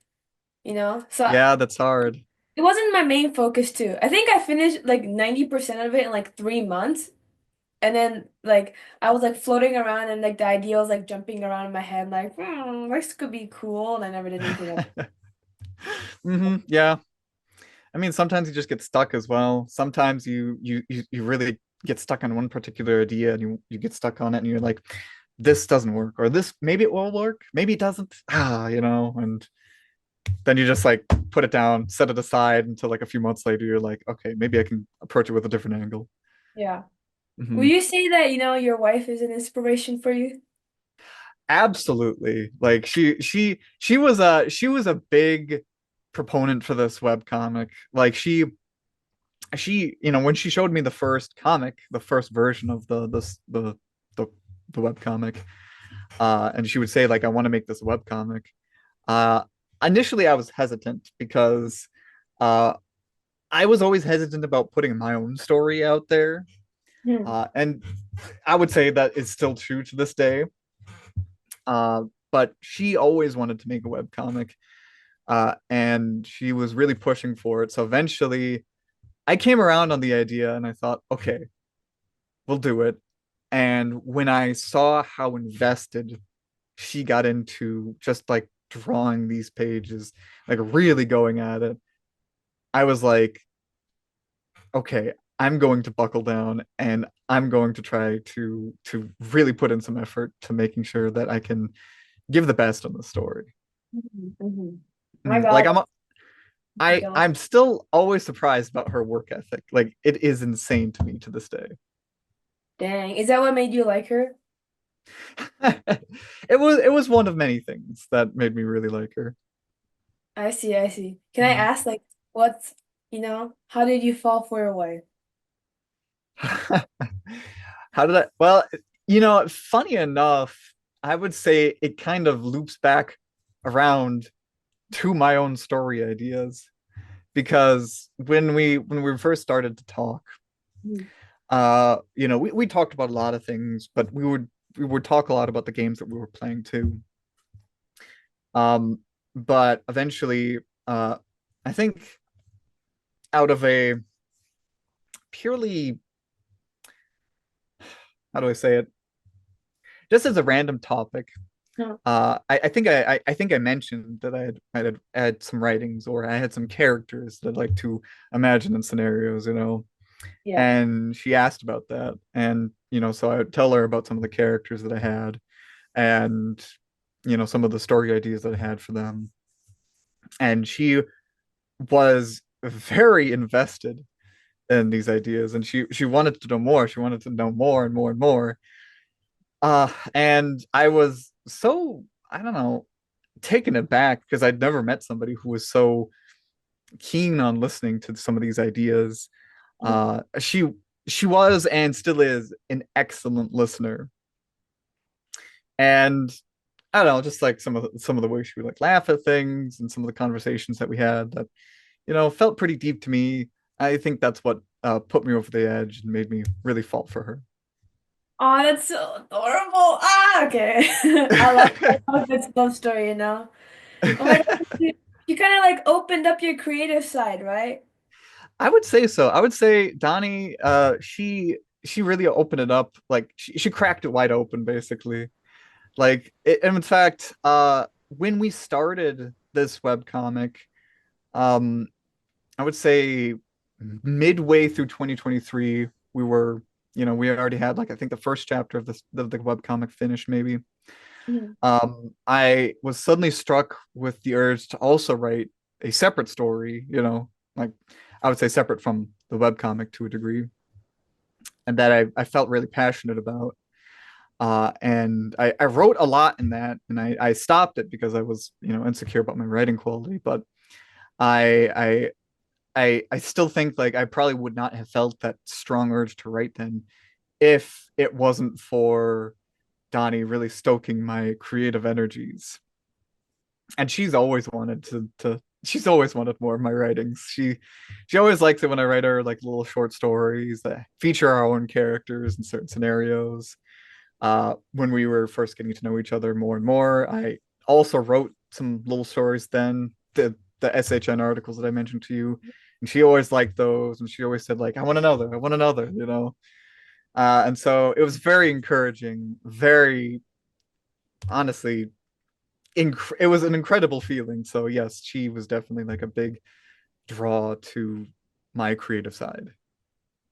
S1: So
S2: Yeah, that's hard.
S1: it wasn't my main focus too. I think I finished like 90% of it in like 3 months. And then like I was like floating around and like the idea was like jumping around in my head, like, this could be cool, and I never did anything else.
S2: Yeah. I mean, sometimes you just get stuck as well. Sometimes you really get stuck on one particular idea and you get stuck on it and you're like, this doesn't work, or this maybe it will work, maybe it doesn't. And then you just like put it down, set it aside until like a few months later, you're like, okay, maybe I can approach it with a different angle.
S1: Yeah. Will
S2: Hmm.
S1: you say that, your wife is an inspiration for you?
S2: Absolutely. Like she was a big proponent for this web comic. Like when she showed me the first comic, the first version of the the web comic, and she would say like, I want to make this web comic. Uh, Initially I was hesitant because uh, I was always hesitant about putting my own story out there,
S1: Hmm.
S2: and I would say that is still true to this day. But she always wanted to make a web comic, and she was really pushing for it. So eventually, I came around on the idea, and I thought, okay, we'll do it. And when I saw how invested she got into just like drawing these pages, like really going at it, I was like, okay, I'm going to buckle down and I'm going to try to really put in some effort to making sure that I can give the best on the story.
S1: Hmm. My
S2: Like
S1: God, keep going.
S2: I'm still always surprised about her work ethic. Like it is insane to me to this day.
S1: Dang. Is that what made you like her?
S2: It was one of many things that made me really like her.
S1: I see, I see. Can I
S2: Mhm.
S1: ask, like, how did you fall for your wife?
S2: How did I? Well, funny enough, I would say it kind of loops back around to my own story ideas because when we first started to talk,
S1: Mhm.
S2: we talked about a lot of things, but we would talk a lot about the games that we were playing too. But eventually, I think out of a purely, how do I say it, just as a random topic,
S1: Huh.
S2: I think I mentioned that I had some writings or I had some characters that I like to imagine in scenarios.
S1: Yeah.
S2: And she asked about that, and so I would tell her about some of the characters that I had, and some of the story ideas that I had for them, and she was very invested in these ideas, and she wanted to know more. She wanted to know more and more and more. And I was so, I don't know, taken aback because I'd never met somebody who was so keen on listening to some of these ideas.
S1: Mhm.
S2: She was and still is an excellent listener, and I don't know, just like some of the ways she would like laugh at things and some of the conversations that we had that felt pretty deep to me. I think that's what put me over the edge and made me really fall for
S1: Oh, that's so adorable. Okay. I love a good love story. Oh my God. You kind of like opened up your creative side, right?
S2: I would say so. I would say Donnie, she really opened it up. Like she cracked it wide open, basically. And in fact, when we started this webcomic, um, I would say midway through 2023, we already had like I think the first chapter of the webcomic finished, maybe.
S1: Mhm.
S2: I was suddenly struck with the urge to also write a separate story, like I would say separate from the webcomic to a degree, and that I felt really passionate about. And I wrote a lot in that, and I stopped it because I was, insecure about my writing quality. But I I still think like I probably would not have felt that strong urge to write then if it wasn't for Donnie really stoking my creative energies. And she's always wanted to she's always wanted more of my writings. She always likes it when I write her like little short stories that feature our own characters in certain scenarios. When we were first getting to know each other more and more, I also wrote some little stories then, the SHN articles that I mentioned to you. And she always liked those, and she always said, like, I want another, you know. And so it was very encouraging, very honestly, it was an incredible feeling. So yes, she was definitely like a big draw to my creative side.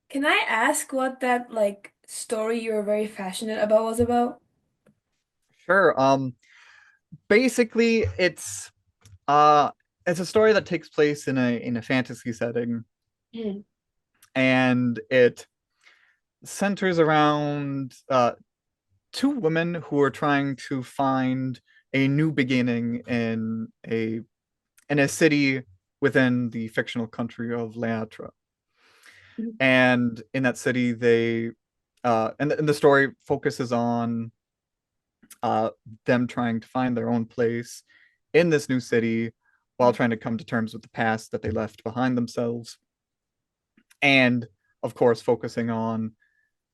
S1: Can I ask what that like story you were very passionate about was about?
S2: Sure. Basically, uh it's a story that takes place in a fantasy setting,
S1: Mm.
S2: and it centers around two women who are trying to find a new beginning in a city within the fictional country of Leatra. And in that city, and the story focuses on uh, them trying to find their own place in this new city while trying to come to terms with the past that they left behind themselves. And of course, focusing on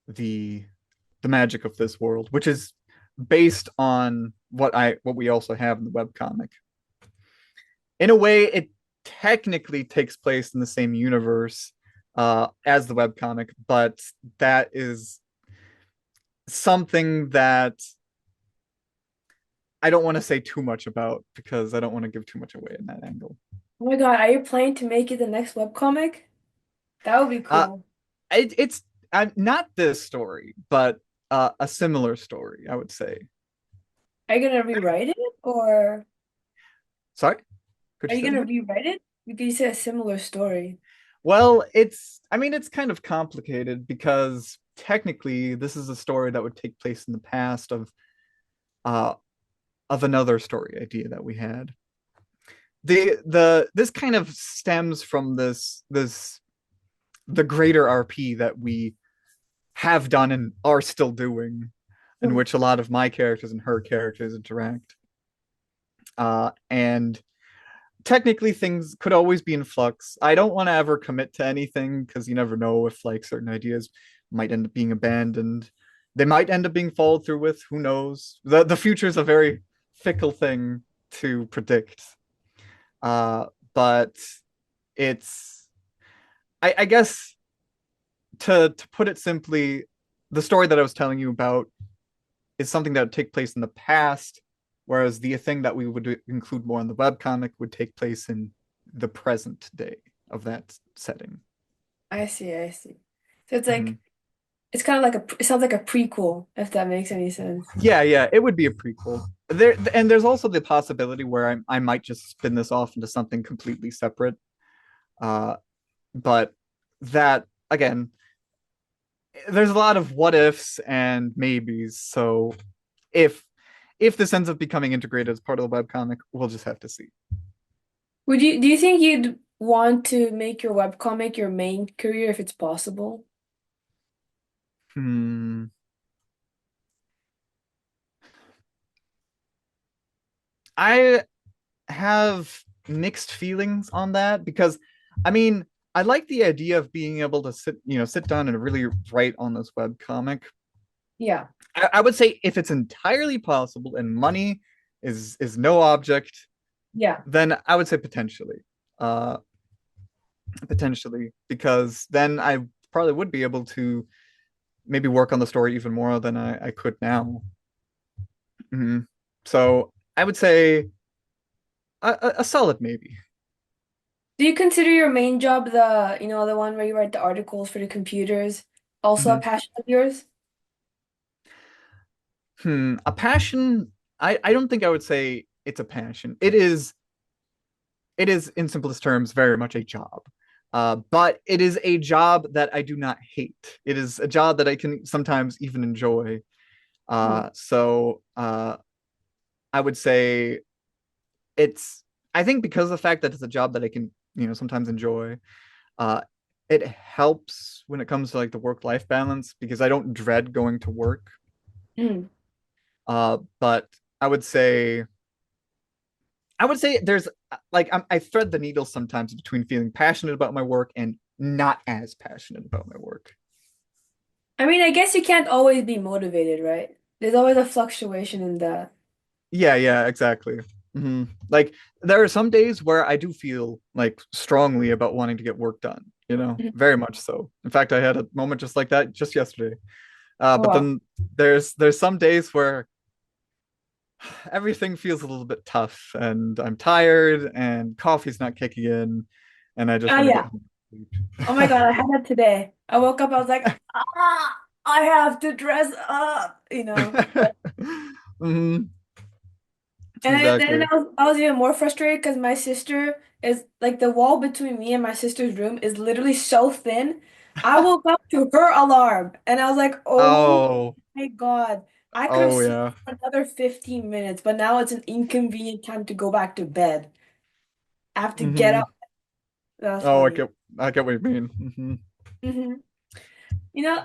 S2: the the magic of this world, which is based on what we also have in the webcomic. In a way, it technically takes place in the same universe as the webcomic, but that is something that I don't want to say too much about because I don't want to give too much away in that angle.
S1: Oh my God, are you planning to make it the next webcomic? That would be
S2: Uh,
S1: cool.
S2: it's not this story, but a similar story, I would say.
S1: Are you gonna rewrite it or
S2: Sorry, could
S1: are
S2: you
S1: you
S2: say that
S1: gonna
S2: again?
S1: rewrite it? Because you said a similar story.
S2: Well, I mean, it's kind of complicated because technically this is a story that would take place in the past uh, of another story idea that we had. The this kind of stems from the greater RP that we have done and are still doing, in
S1: Hmm.
S2: which a lot of my characters and her characters interact. And technically things could always be in flux. I don't want to ever commit to anything because you never know if like certain ideas might end up being abandoned. They might end up being followed through with. Who knows? The future is a very fickle thing to predict. Uh, but it's I guess to put it simply, the story that I was telling you about is something that would take place in the past, whereas the thing that we would include more in the webcomic would take place in the present day of that setting.
S1: I see, I see. So it's
S2: Mm-hmm.
S1: like it's kind of like it sounds like a prequel, if that makes any sense.
S2: Yeah, yeah, it would be a prequel. There's also the possibility where I might just spin this off into something completely separate. Uh, but that again, there's a lot of what ifs and maybes. So if if this ends up becoming integrated as part of the webcomic, we'll just have to see.
S1: Do you think you'd want to make your webcomic your main career if it's possible?
S2: Hmm. I have mixed feelings on that because I mean, I like the idea of being able to sit down and really write on this web comic.
S1: Yeah.
S2: I would say if it's entirely possible and money is no object,
S1: Yeah.
S2: then I would say potentially. Uh Potentially because then I probably would be able to maybe work on the story even more than I could now. Mhm. So I would say a solid maybe.
S1: Do you consider your main job the one where you write the articles for the computers, also a
S2: Mhm.
S1: passion of yours?
S2: A passion. I don't think I would say it's a passion. It is in simplest terms very much a job. But it is a job that I do not hate. It is a job that I can sometimes even enjoy.
S1: Hmm.
S2: So I would say it's I think because of the fact that it's a job that I can, sometimes enjoy, uh, it helps when it comes to like the work-life balance because I don't dread going to work. But I would say there's I thread the needle sometimes between feeling passionate about my work and not as passionate about my work.
S1: I mean, I guess you can't always be motivated, right? There's always a fluctuation in that.
S2: Yeah, yeah, exactly. Like there are some days where I do feel like strongly about wanting to get work done,
S1: Mhm.
S2: very much so. In fact, I had a moment just like that just yesterday.
S1: Oh,
S2: But
S1: wow.
S2: then there's some days where everything feels a little bit tough and I'm tired and coffee's not kicking in and I just
S1: Ah,
S2: want to get
S1: yeah.
S2: home and
S1: Oh my God,
S2: sleep.
S1: I had that today. I woke up, I was like, I have to dress up, you know.
S2: hmm
S1: And then
S2: exactly.
S1: I was even more frustrated because my sister is like the wall between me and my sister's room is literally so thin. I woke up to her alarm and I was like, oh
S2: Oh,
S1: my God, I could have
S2: oh
S1: slept
S2: yeah.
S1: for another 15 minutes, but now it's an inconvenient time to go back to bed. I have to get
S2: hmm
S1: up. That was
S2: Oh,
S1: funny.
S2: I get what you mean.
S1: hmm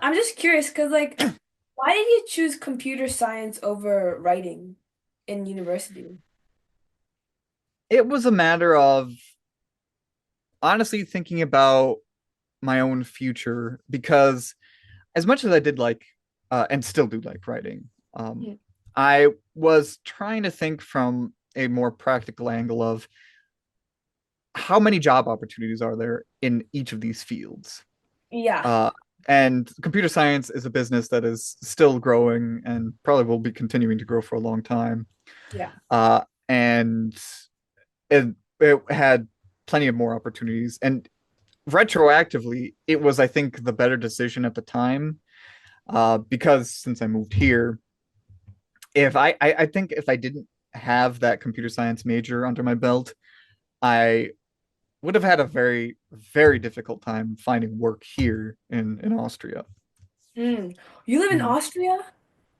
S1: I'm just curious because, like, why did you choose computer science over writing in university?
S2: It was a matter of honestly thinking about my own future because as much as I did like and still do like writing,
S1: Mhm.
S2: I was trying to think from a more practical angle of how many job opportunities are there in each of these fields.
S1: Yeah,
S2: Uh, and computer science is a business that is still growing and probably will be continuing to grow for a long time.
S1: yeah.
S2: And it, it had plenty of more opportunities. And retroactively, it was, I think, the better decision at the time because since I moved here, if I think if I didn't have that computer science major under my belt, I would have had a very, very difficult time finding work here in Austria.
S1: Mm. You live in
S2: Mhm.
S1: Austria?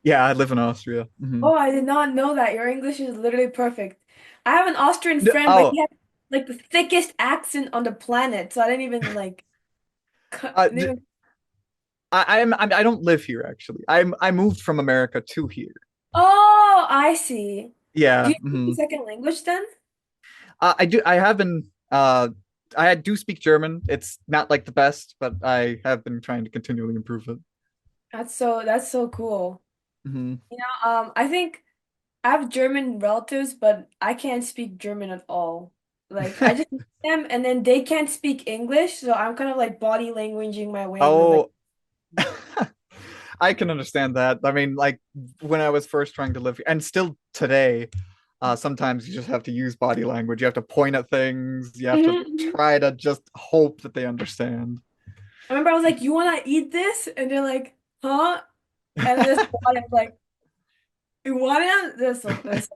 S2: Yeah, I live in Austria.
S1: Oh, I did not know that. Your English is literally perfect. I have an Austrian
S2: No,
S1: friend, but he
S2: oh,
S1: has like the thickest accent on the planet, so I didn't even like.
S2: uh,
S1: Didn't even...
S2: I don't live here actually. I moved from America to here.
S1: Oh, I see. Do
S2: Yeah.
S1: you speak a second language then?
S2: I do. I have been. Do speak German. It's not like the best, but I have been trying to continually improve it.
S1: That's so cool.
S2: hmm
S1: I think I have German relatives, but I can't speak German at all. Like I just meet them and then they can't speak English, so I'm kind of like body languaging my way with like
S2: Oh, I can understand that. I mean, like when I was first trying to live here, and still today, sometimes you just have to use body language. You have to point at things. You have to
S1: Mhm, mhm.
S2: try to just hope that they understand.
S1: I remember I was like, "You want to eat this?" And they're like, "Huh?" And this one, I was like, "You want it?" This.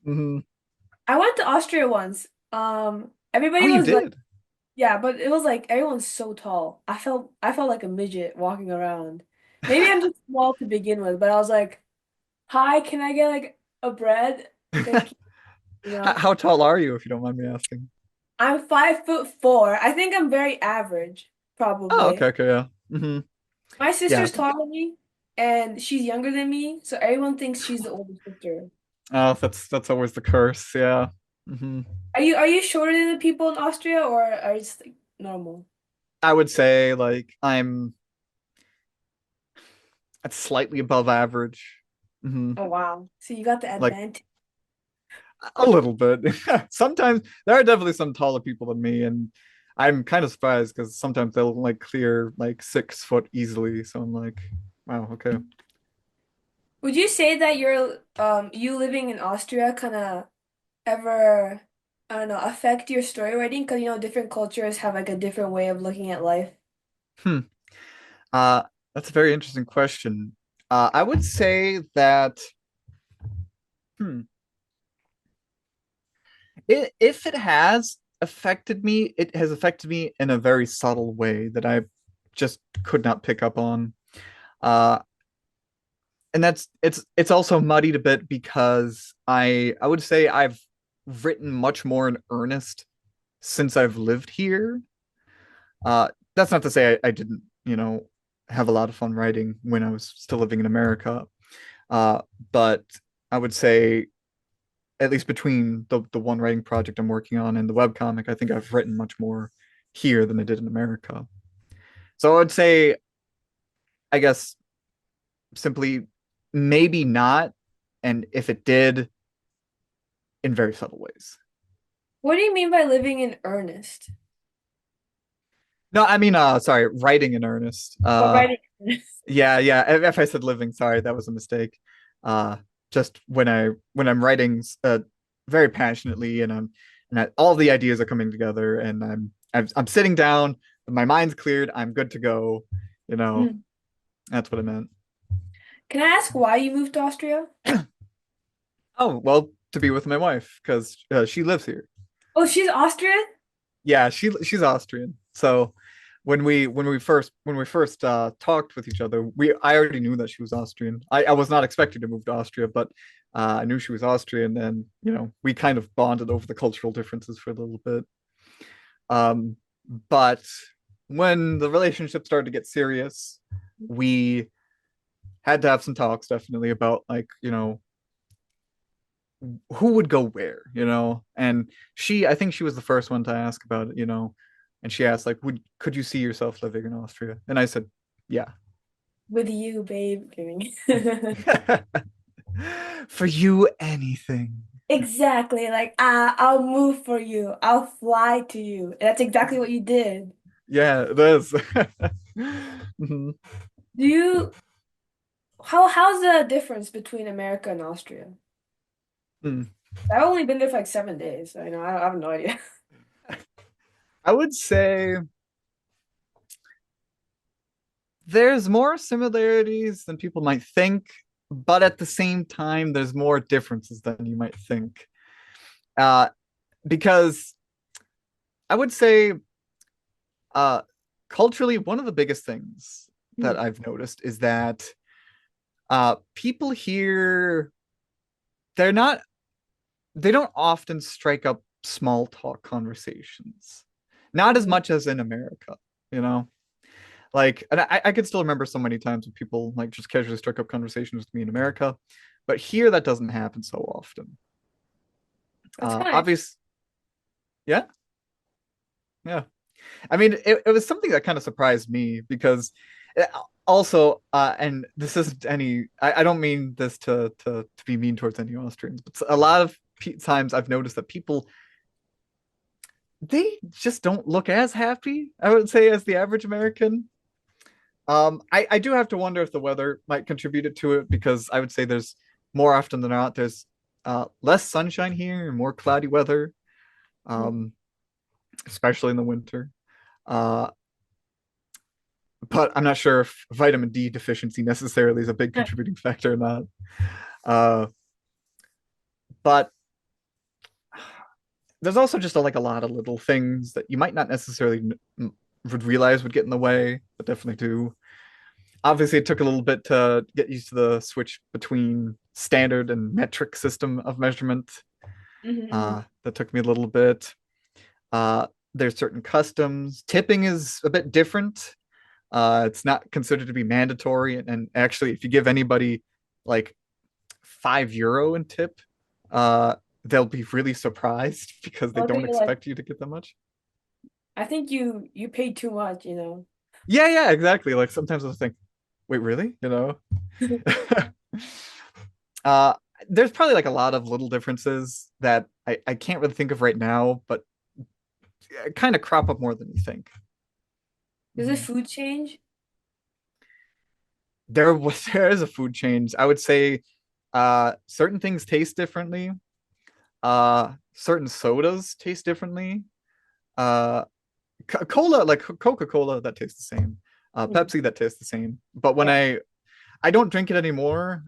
S2: hmm
S1: I went to Austria once.
S2: Oh,
S1: Everybody
S2: you
S1: was like,
S2: did?
S1: yeah, but it was like everyone's so tall. I felt like a midget walking around. Maybe I'm just small to begin with, but I was like, "Hi, can I get like a bread? Thank you." You know,
S2: How tall are you, if you don't mind me asking?
S1: I'm 5'4". I think I'm very average,
S2: Oh, okay,
S1: probably.
S2: okay, yeah.
S1: My
S2: Yeah.
S1: sister's taller than me, and she's younger than me, so everyone thinks she's the older sister.
S2: Oh, that's always the curse. Yeah. hmm
S1: Are you shorter than the people in Austria, or are you just like normal?
S2: I would say like I'm at slightly above average. hmm
S1: Oh wow. So you got the
S2: Like
S1: advantage.
S2: a little bit. Sometimes there are definitely some taller people than me, and I'm kind of surprised because sometimes they'll like clear like 6 foot easily. So I'm like, wow, okay.
S1: Would you say that you living in Austria kind of ever, I don't know, affect your story writing? Because different cultures have like a different way of looking at life.
S2: Hmm. Uh, that's a very interesting question. I would say that hmm, if it has affected me, it has affected me in a very subtle way that I just could not pick up on. Uh, and it's also muddied a bit because I would say I've written much more in earnest since I've lived here. That's not to say I didn't, have a lot of fun writing when I was still living in America. Uh, but I would say at least between the one writing project I'm working on and the webcomic, I think I've written much more here than I did in America. So I would say, I guess, simply maybe not, and if it did, in very subtle ways.
S1: What do you mean by living in earnest?
S2: No, I mean, sorry, writing in earnest.
S1: Or writing in earnest?
S2: Yeah, yeah. If I said living, sorry, that was a mistake. Uh, just when I'm writing very passionately, all the ideas are coming together, and I'm sitting down, my mind's cleared, I'm good to go. You know,
S1: Hmm.
S2: that's what I meant.
S1: Can I ask why you moved to Austria?
S2: Oh, well, to be with my wife because she lives here.
S1: Oh, she's Austrian?
S2: Yeah, she's Austrian. So when we first talked with each other, we I already knew that she was Austrian. I was not expecting to move to Austria, but I knew she was Austrian, and we kind of bonded over the cultural differences for a little bit. Um, but when the relationship started to get serious, we had to have some talks definitely about like who would go where, and I think she was the first one to ask about it, and she asked like, could you see yourself living in Austria? And I said, yeah.
S1: With you, babe. Kidding.
S2: For you, anything.
S1: Exactly. Like, I'll move for you. I'll fly to you. And that's exactly what you did.
S2: Yeah, it is. Mhm.
S1: Do you, how's the difference between America and Austria?
S2: Mm.
S1: I've only been there for like 7 days. So, I have no idea.
S2: I would say there's more similarities than people might think, but at the same time, there's more differences than you might think. Uh, because I would say, uh, culturally, one of the biggest things that
S1: Hmm.
S2: I've noticed is that people here, they're not, they don't often strike up small talk conversations, not as
S1: Hmm.
S2: much as in America, you know? Like, and I could still remember so many times when people like just casually struck up conversations with me in America, but here that doesn't happen so often.
S1: That's kind of
S2: Obvious, yeah, yeah. I mean, it was something that kind of surprised me because uh, also, and this isn't any, I don't mean this to be mean towards any Austrians, but a lot of times I've noticed that people, they just don't look as happy, I would say, as the average American. I do have to wonder if the weather might contribute to it because I would say there's more often than not, there's less sunshine here and more cloudy weather,
S1: interesting.
S2: um, especially in the winter. Uh, but I'm not sure if vitamin D deficiency necessarily is a big contributing factor or not. Uh, but there's also just like a lot of little things that you might not necessarily would realize would get in the way, but definitely do. Obviously, it took a little bit to get used to the switch between standard and metric system of measurement.
S1: Hmm.
S2: That took me a little bit. Uh, there's certain customs. Tipping is a bit different. It's not considered to be mandatory, and actually, if you give anybody like €5 in tip, uh, they'll be really surprised because they
S1: Oh,
S2: don't
S1: they're like,
S2: expect you to get that much.
S1: I think you paid too much.
S2: Yeah, yeah, exactly. Like sometimes I'll think, wait, really? uh, there's probably like a lot of little differences that I can't really think of right now, but kind of crop up more than you think.
S1: Does the
S2: Mhm.
S1: food change?
S2: There is a food change. I would say certain things taste differently. Certain sodas taste differently. Uh, cola, like Coca-Cola, that tastes the same.
S1: Mhm.
S2: Pepsi, that tastes the same. But when
S1: Yeah.
S2: I don't drink it anymore,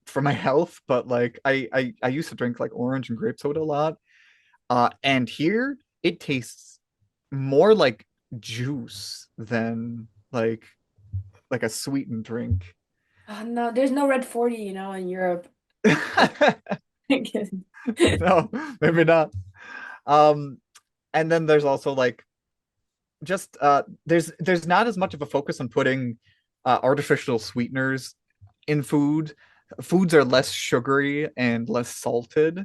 S2: for my health, but like I used to drink like orange and grape soda a lot. And here it tastes more like juice than like a sweetened drink.
S1: Oh, no, there's no red 40, in Europe.
S2: No, maybe not. Um, and then there's also like just there's not as much of a focus on putting artificial sweeteners in food. foods are less sugary and less salted.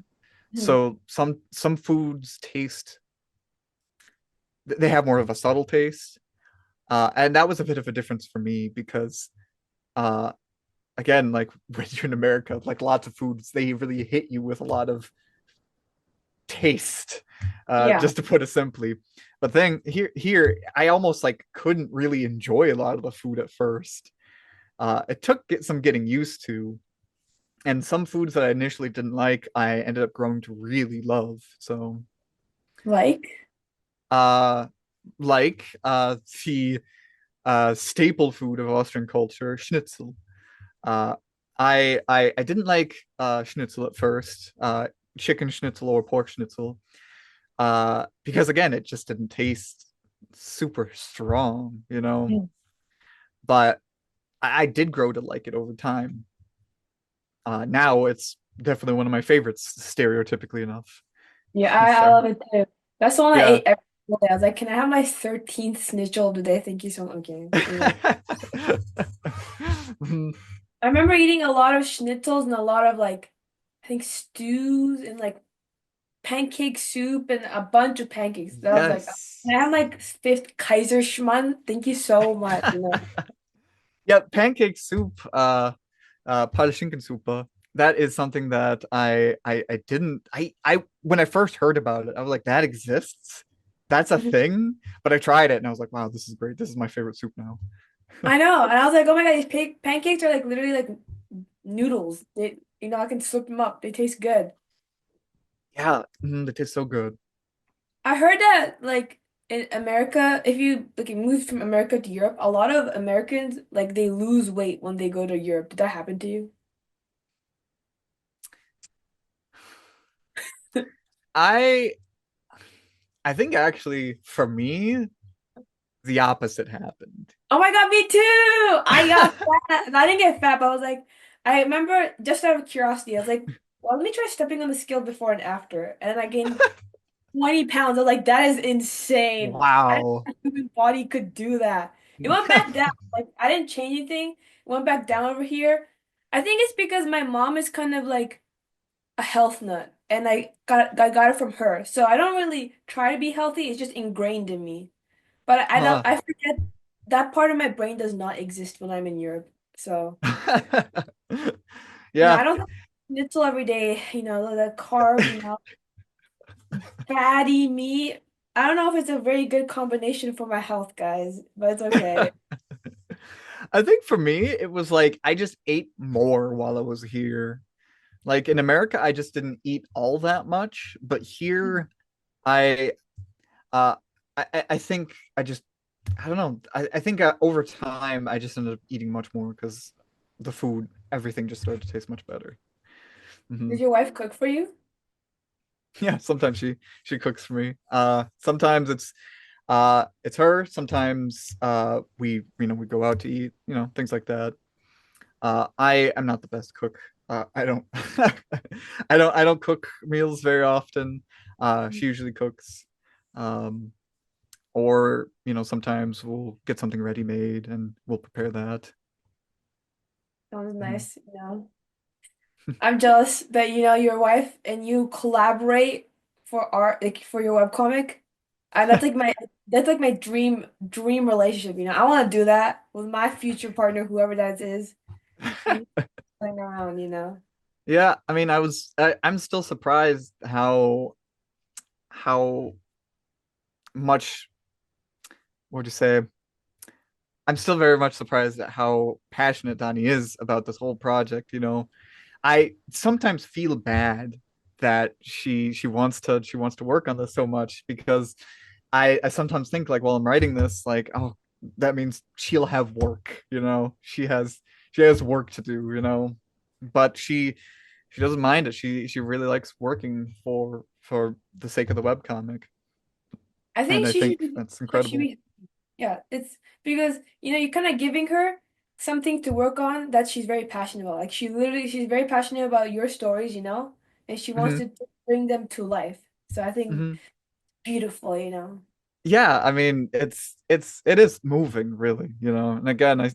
S1: Mhm.
S2: So some foods taste they have more of a subtle taste. And that was a bit of a difference for me because uh again, like when you're in America, like lots of foods, they really hit you with a lot of taste,
S1: Yeah.
S2: just to put it simply. But then here, I almost like couldn't really enjoy a lot of the food at first. It took some getting used to, and some foods that I initially didn't like, I ended up growing to really love. So,
S1: Like,
S2: uh, the staple food of Austrian culture, schnitzel. Uh, I didn't like schnitzel at first, chicken schnitzel or pork schnitzel, because again, it just didn't taste super strong, you know.
S1: mm,
S2: But I did grow to like it over time. Now it's definitely one of my favorites, stereotypically enough.
S1: yeah, I
S2: So
S1: love it too. That's the one I
S2: yeah.
S1: ate every single day. I was like, can I have my 13th schnitzel of the day? Thank you so much. Okay. I remember eating a lot of schnitzels and a lot of like, I think stews and like pancake soup and a bunch of pancakes. That was like,
S2: Yes.
S1: can I have like fifth Kaiserschmarrn? Thank you so much. You know.
S2: Yeah, pancake soup, Palatschinkensuppe. That is something that I didn't I when I first heard about it, I was like, that exists? That's a
S1: Mhm.
S2: thing? But I tried it and I was like, wow, this is great. This is my favorite soup now.
S1: I know, and I was like, oh my God, these pancakes are like literally like noodles. I can slip them up. They taste good.
S2: Yeah, they taste so good.
S1: I heard that like in America, if you like you move from America to Europe, a lot of Americans like they lose weight when they go to Europe. Did that happen to you?
S2: I I think actually for me, the opposite happened.
S1: Oh my God, me too. I got fat. I didn't get fat, but I was like, I remember just out of curiosity, I was like, well, let me try stepping on the scale before and after. And I gained 20 pounds. I was like, that is insane. I didn't
S2: Wow.
S1: think the human body could do that. It went back down. Like, I didn't change anything. It went back down over here. I think it's because my mom is kind of like a health nut, and I got it from her. So I don't really try to be healthy. It's just ingrained in me. But I don't
S2: Huh.
S1: I forget that part of my brain does not exist when I'm in Europe. So,
S2: Yeah,
S1: I don't have schnitzel every day, the carbs, fatty meat. I don't know if it's a very good combination for my health, guys, but it's okay.
S2: I think for me, it was like I just ate more while I was here. Like in America, I just didn't eat all that much, but here, I, uh, I think I don't know. I think over time, I just ended up eating much more because the food, everything just started to taste much better. Hmm.
S1: Does your wife cook for you?
S2: Yeah, sometimes she cooks for me. Sometimes it's her. Sometimes we go out to eat, things like that. I am not the best cook. I don't I don't cook meals very often. She usually cooks. Um, or sometimes we'll get something ready made and we'll prepare that.
S1: Sounds
S2: Mhm.
S1: nice. I'm jealous that your wife and you collaborate for art, like for your webcomic. And that's like my dream relationship. I want to do that with my future partner, whoever that is. And playing around.
S2: Yeah, I mean, I'm still surprised how much, what would you say? I'm still very much surprised at how passionate Donnie is about this whole project, I sometimes feel bad that she wants to work on this so much because I sometimes think like while I'm writing this, like, oh, that means she'll have work, she has work to do, but she doesn't mind it. She really likes working for the sake of the webcomic,
S1: I
S2: and
S1: think
S2: I
S1: she should
S2: think
S1: be,
S2: that's
S1: like she
S2: incredible.
S1: be, yeah, it's because you're kind of giving her something to work on that she's very passionate about. Like she's very passionate about your stories, and she wants
S2: Hmm.
S1: to bring them to life. So I think
S2: Hmm.
S1: beautiful.
S2: Yeah, I mean, it is moving, really, and again,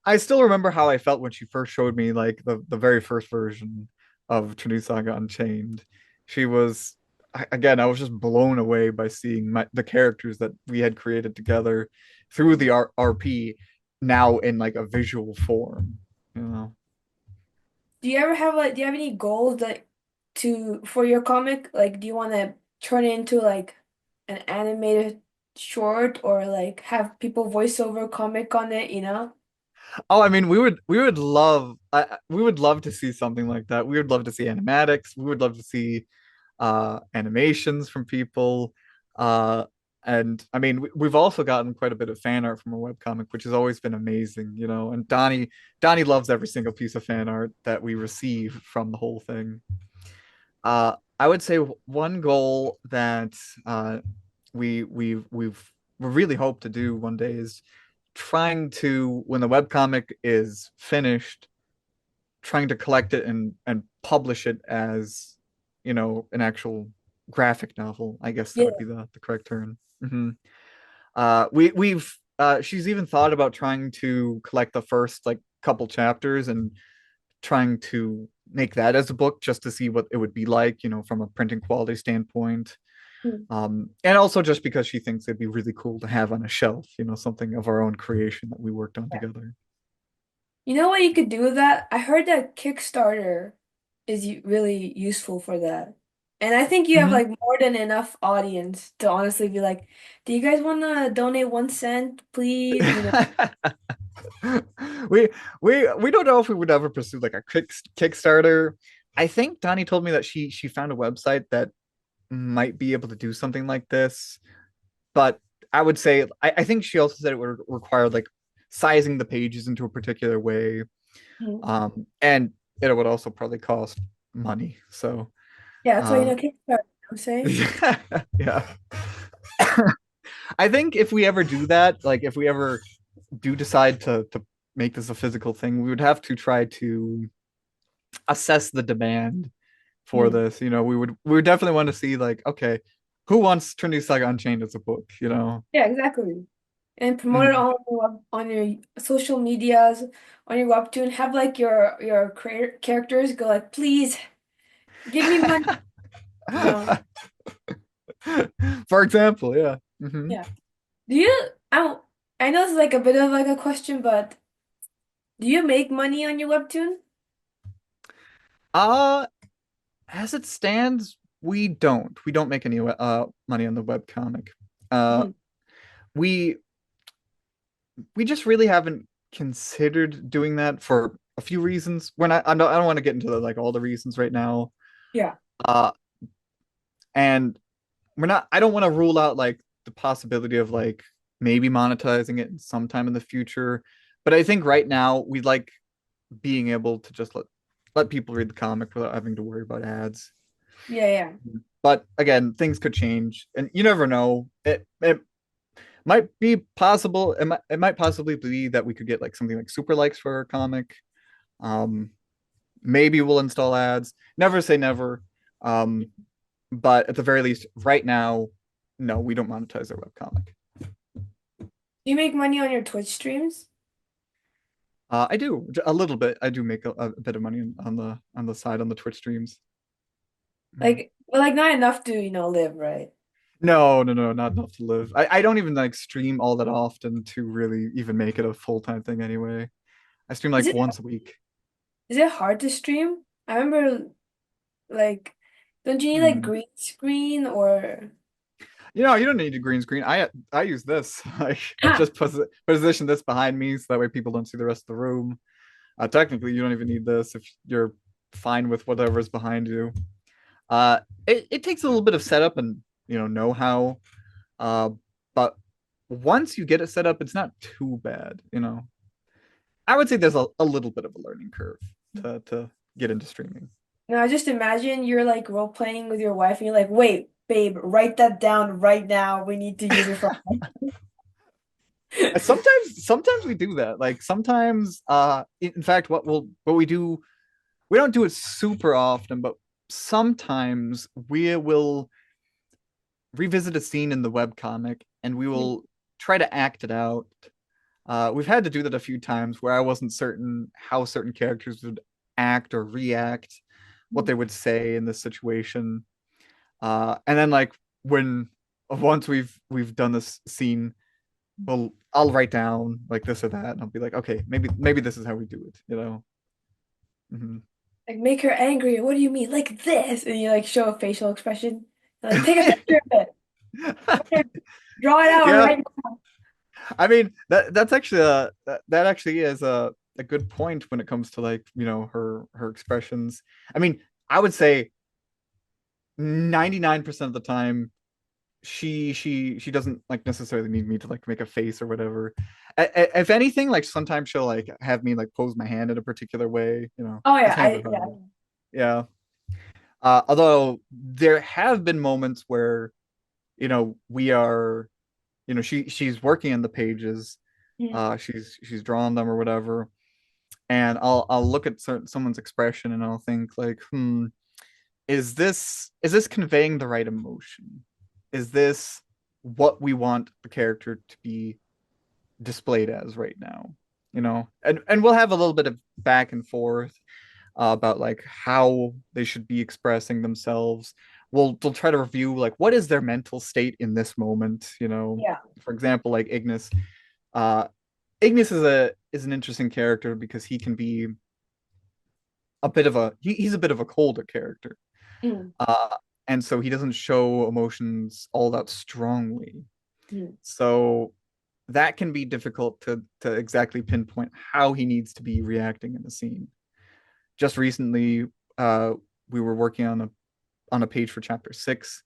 S2: I still remember how I felt when she first showed me like the very first version of Trinity Saga Unchained. She was again, I was just blown away by seeing the characters that we had created together through the RP now in like a visual form, you know.
S1: Do you ever have like, do you have any goals that to for your comic? Like, do you want to turn it into like an animated short or like have people voice over comic on it, you know?
S2: Oh, I mean, we would love we would love to see something like that. We would love to see animatics. We would love to see animations from people. Uh, and I mean, we've also gotten quite a bit of fan art from a webcomic, which has always been amazing, you know. And Donnie loves every single piece of fan art that we receive from the whole thing. I would say one goal that we really hope to do one day is trying to, when the webcomic is finished, trying to collect it and publish it as, you know, an actual graphic novel. I guess that
S1: Yeah.
S2: would be the correct term. We've she's even thought about trying to collect the first like couple chapters and trying to make that as a book just to see what it would be like, you know, from a printing quality standpoint.
S1: Mm.
S2: And also just because she thinks it'd be really cool to have on a shelf, you know, something of our own creation that we worked on
S1: Yeah.
S2: together.
S1: You know what you could do with that? I heard that Kickstarter is really useful for that. And I think you have
S2: Mhm.
S1: like more than enough audience to honestly be like, do you guys want to donate 1 cent, please? You know?
S2: we we don't know if we would ever pursue like a Kickstarter. I think Donnie told me that she found a website that might be able to do something like this, but I would say I think she also said it would require like sizing the pages into a particular way,
S1: Mhm.
S2: and it would also probably cost money. So,
S1: Yeah, that's why you
S2: uh,
S1: know Kickstarter, you know what I'm saying?
S2: yeah, I think if we ever do that, like if we ever do decide to make this a physical thing, we would have to try to assess the demand for
S1: Mhm.
S2: this. You know, we would definitely want to see like, okay, who wants Trinity Saga Unchained as a book? You know.
S1: Yeah, exactly. And promote it
S2: Mhm.
S1: on on your social medias, on your webtoon. Have like your creator characters go like, please give me money, you know.
S2: For example, yeah. Hmm.
S1: Yeah. Do you I know this is like a bit of like a question, but do you make money on your webtoon?
S2: Uh, as it stands, we don't make any money on the webcomic. Uh,
S1: Mhm.
S2: we we just really haven't considered doing that for a few reasons. I don't want to get into like all the reasons right now.
S1: Yeah.
S2: Uh, and we're not. I don't want to rule out like the possibility of like maybe monetizing it sometime in the future. But I think right now we like being able to just let people read the comic without having to worry about ads.
S1: Yeah, yeah.
S2: But again, things could change, and you never know. It might be possible. It might possibly be that we could get like something like super likes for our comic. Um, Maybe we'll install ads. Never say never. Um, but at the very least, right now, no, we don't monetize our webcomic.
S1: Do you make money on your Twitch streams?
S2: I do a little bit. I do make a bit of money on the side on the Twitch streams. Mhm.
S1: Like, but like not enough to, live, right?
S2: No, no, no, not enough to live. I don't even like stream all that often to really even make it a full-time thing anyway. I stream
S1: Is
S2: like
S1: it
S2: once a week.
S1: is it hard to stream? I remember like don't you need like
S2: Hmm.
S1: green screen or
S2: You know, you don't need a green screen. I use this. I
S1: ha
S2: just position this behind me so that way people don't see the rest of the room. Technically, you don't even need this if you're fine with whatever's behind you. It takes a little bit of setup and know-how. Uh, but once you get it set up, it's not too bad. You know, I would say there's a little bit of a learning curve to get into streaming.
S1: Now just imagine you're like role playing with your wife and you're like, wait, babe, write that down right now. We need to use it for
S2: Sometimes we do that. Like sometimes, in fact, what we do, we don't do it super often, but sometimes we will revisit a scene in the webcomic and we will try to act it out We've had to do that a few times where I wasn't certain how certain characters would act or react, what they would say in this situation. And then like when once we've done this scene, well, I'll write down like this or that, and I'll be like, okay, maybe this is how we do it, you know? Mhm.
S1: Like make her angry. What do you mean? Like this? And you like show a facial expression. Like take a picture of it. Draw it out
S2: Yeah,
S1: right.
S2: I mean that's actually that actually is a good point when it comes to like her expressions. I mean, I would say 99% of the time she doesn't like necessarily need me to like make a face or whatever. If anything, like sometimes she'll like have me like pose my hand in a particular way,
S1: Oh
S2: that's
S1: yeah,
S2: hands are
S1: yeah.
S2: hard. Yeah. Although there have been moments where we are she's working in the pages,
S1: Mm.
S2: she's drawn them or whatever, and I'll look at someone's expression and I'll think like, is this conveying the right emotion? Is this what we want the character to be displayed as right now? And we'll have a little bit of back and forth about like how they should be expressing themselves. We'll try to review like what is their mental state in this moment.
S1: Yeah.
S2: For example, like Ignis. Uh, Ignis is an interesting character because he can be a bit of he's a bit of a colder character.
S1: Mm.
S2: Uh, and so he doesn't show emotions all that strongly.
S1: Mm.
S2: So that can be difficult to exactly pinpoint how he needs to be reacting in the scene. Just recently, uh, we were working on a page for chapter 6,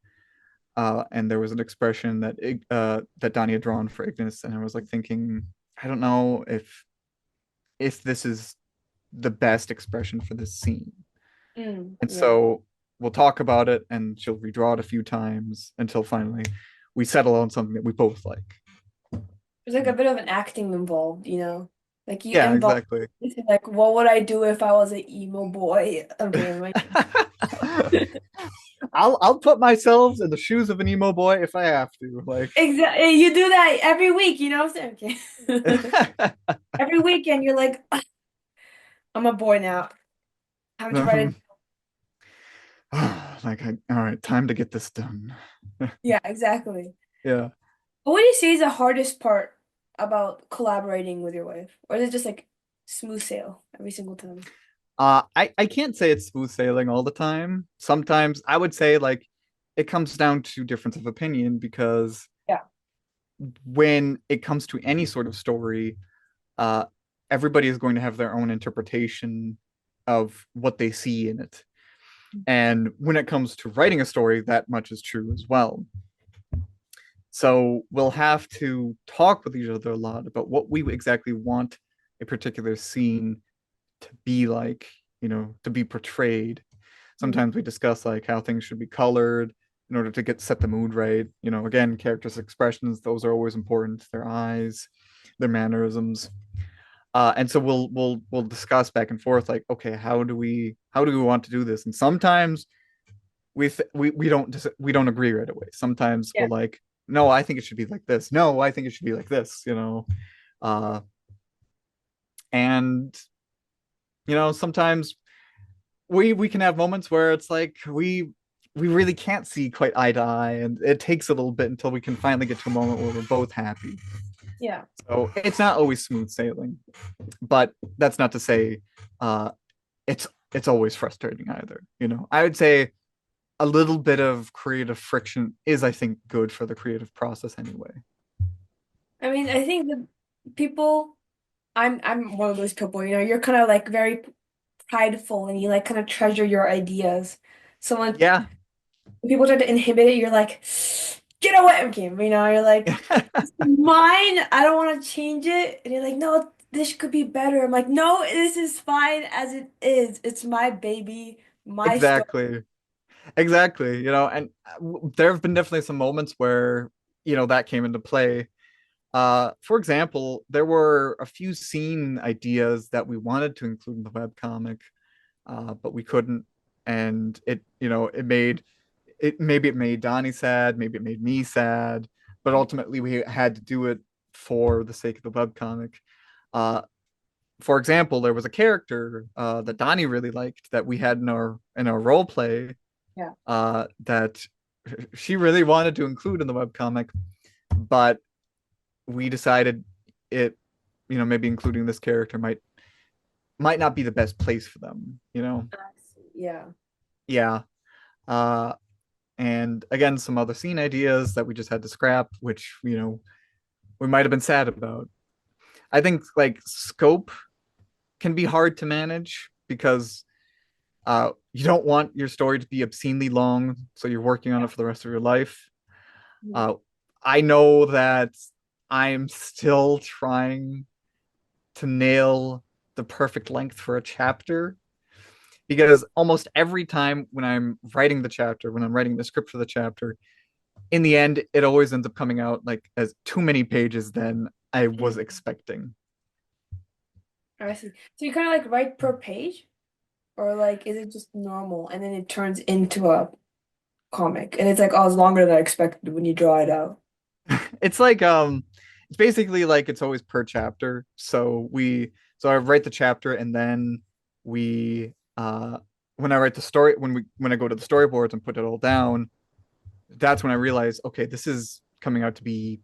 S2: and there was an expression that Donnie had drawn for Ignis, and I was like thinking, I don't know if this is the best expression for this scene.
S1: Mm.
S2: And
S1: Yeah.
S2: so we'll talk about it, and she'll redraw it a few times until finally we settle on something that we both like.
S1: There's like a bit of an acting involved, you know? Like you
S2: Yeah,
S1: involve
S2: exactly.
S1: like what would I do if I was an emo boy? Okay, like
S2: I'll put myself in the shoes of an emo boy if I have to. Like,
S1: exactly you do that every week, you know what I'm saying? Okay. Every weekend you're like, "Ah, I'm a boy now. Time to write it.
S2: like, all right, time to get this done.
S1: Yeah, exactly.
S2: Yeah.
S1: But what do you say is the hardest part about collaborating with your wife? Or is it just like smooth sail every single time?
S2: I can't say it's smooth sailing all the time. Sometimes I would say like it comes down to difference of opinion because
S1: Yeah.
S2: when it comes to any sort of story, uh, everybody is going to have their own interpretation of what they see in it. And when it comes to writing a story, that much is true as well. So we'll have to talk with each other a lot about what we exactly want a particular scene to be like, to be portrayed.
S1: Mm.
S2: Sometimes we discuss like how things should be colored in order to get set the mood right. Again, characters' expressions, those are always important. Their eyes, their mannerisms. And so we'll discuss back and forth like, okay, how do we want to do this? And sometimes we don't agree right away. Sometimes
S1: Yeah.
S2: we're like, no, I think it should be like this. No, I think it should be like this. Uh, and sometimes we can have moments where it's like we really can't see quite eye to eye, and it takes a little bit until we can finally get to a moment where we're both happy.
S1: Yeah.
S2: So it's not always smooth sailing, but that's not to say uh, it's always frustrating either. I would say a little bit of creative friction is, I think, good for the creative process anyway.
S1: I mean, I think the people I'm one of those people, you know, you're kind of like very prideful and you like kind of treasure your ideas. So when
S2: Yeah.
S1: people try to inhibit it, you're like, get away from me, you know, you're like, it's mine, I don't want to change it. And you're like, no, this could be better. I'm like, no, this is fine as it is. It's my baby, my story.
S2: Exactly. Exactly. And there have been definitely some moments where that came into play. For example, there were a few scene ideas that we wanted to include in the webcomic, but we couldn't. And maybe it made Donnie sad, maybe it made me sad, but ultimately we had to do it for the sake of the webcomic. Uh, for example, there was a character that Donnie really liked that we had in our role play
S1: Yeah.
S2: that she really wanted to include in the webcomic, but we decided it, maybe including this character might not be the best place for them,
S1: I see. Yeah.
S2: Yeah. Uh, and again, some other scene ideas that we just had to scrap, which, we might have been sad about. I think like scope can be hard to manage because you don't want your story to be obscenely long, so you're working on
S1: Yeah.
S2: it for the rest of your life.
S1: Mhm.
S2: Uh, I know that I'm still trying to nail the perfect length for a chapter because almost every time when I'm writing the chapter, when I'm writing the script for the chapter, in the end, it always ends up coming out like as too many pages than I was
S1: Mhm.
S2: expecting.
S1: I see. So you kind of like write per page, or like is it just normal and then it turns into a comic and it's like, oh, it's longer than I expected when you draw it out.
S2: It's like it's basically like it's always per chapter. So I write the chapter and then we when I write the story when I go to the storyboards and put it all down, that's when I realize, okay, this is coming out to be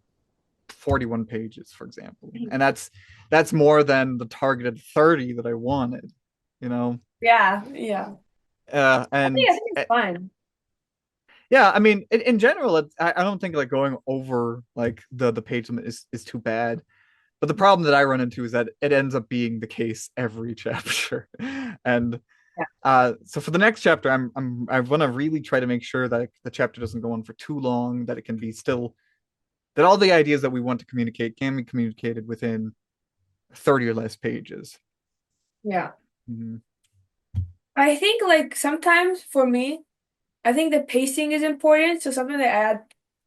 S2: 41 pages, for example. And that's more than the targeted 30 that I wanted, you know.
S1: Yeah, yeah.
S2: And
S1: I think it's fine.
S2: yeah, I mean, in general, I don't think like going over like the page limit is too bad. But the problem that I run into is that it ends up being the case every chapter. And
S1: Yeah.
S2: so for the next chapter, I want to really try to make sure that the chapter doesn't go on for too long, that it can be still that all the ideas that we want to communicate can be communicated within 30 or less pages.
S1: Yeah.
S2: Mhm.
S1: I think like sometimes for me, I think the pacing is important. So something that I add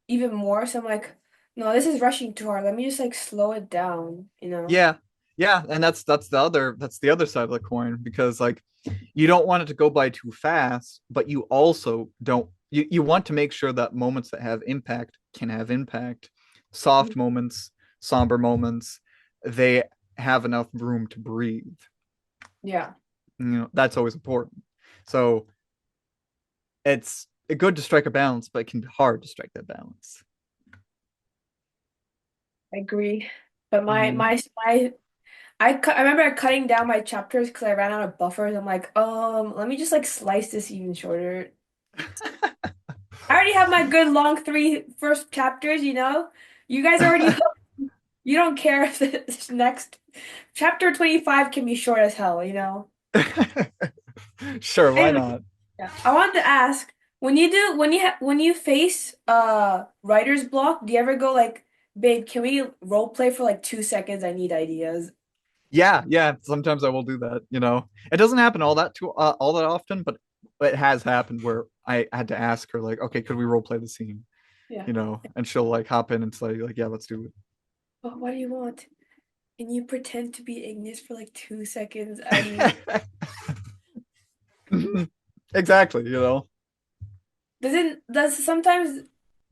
S1: even more. So I'm like, no, this is rushing too hard. Let me just like slow it down, you know?
S2: Yeah, yeah, and that's the other side of the coin because like you don't want it to go by too fast, but you also don't you want to make sure that moments that have impact can have impact. Soft moments, somber moments, they have enough room to breathe.
S1: Yeah,
S2: That's always important. So it's good to strike a balance, but it can be hard to strike that balance.
S1: I agree. But
S2: Mhm.
S1: I remember cutting down my chapters because I ran out of buffers. I'm like, let me just like slice this even shorter. I already have my good long three first chapters, you know? You guys already hooked. You don't care if this next chapter 25 can be short as hell, you know?
S2: Sure, why
S1: Anyway,
S2: not?
S1: yeah. I wanted to ask, when you face writer's block, do you ever go like, babe, can we role play for like 2 seconds? I need ideas.
S2: Yeah, yeah. Sometimes I will do that. It doesn't happen all that often, but it has happened where I had to ask her like, okay, could we role play the scene?
S1: Yeah.
S2: And she'll like hop in and say like, yeah, let's do
S1: But what do you want? And you pretend to be Ignis for like 2 seconds. I need.
S2: it. Exactly.
S1: Does sometimes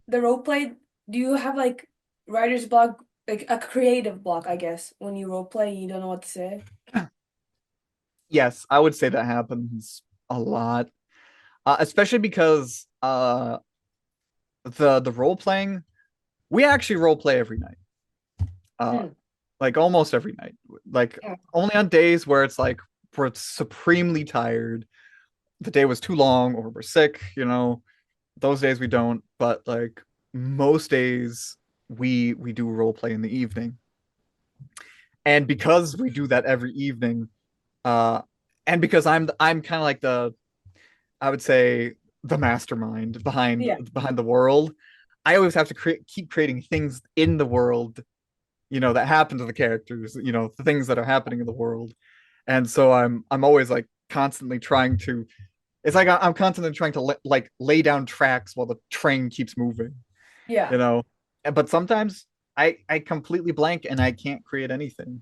S1: the role play, do you have like writer's block, like a creative block, I guess, when you role play and you don't know what to say?
S2: Yes, I would say that happens a lot, especially because the role playing we actually role play every night, uh,
S1: Hmm.
S2: like almost every night, like
S1: Yeah.
S2: only on days where we're supremely tired, the day was too long, or we're sick. Those days we don't, but like most days we do role play in the evening. And because we do that every evening, uh and because I'm kind of like I would say the mastermind
S1: Yeah.
S2: behind the world, I always have to keep creating things in the world, that happen to the characters, the things that are happening in the world. And so I'm always like constantly trying to it's like I'm constantly trying to like lay down tracks while the train keeps moving, you
S1: Yeah.
S2: know. But sometimes I completely blank and I can't create anything.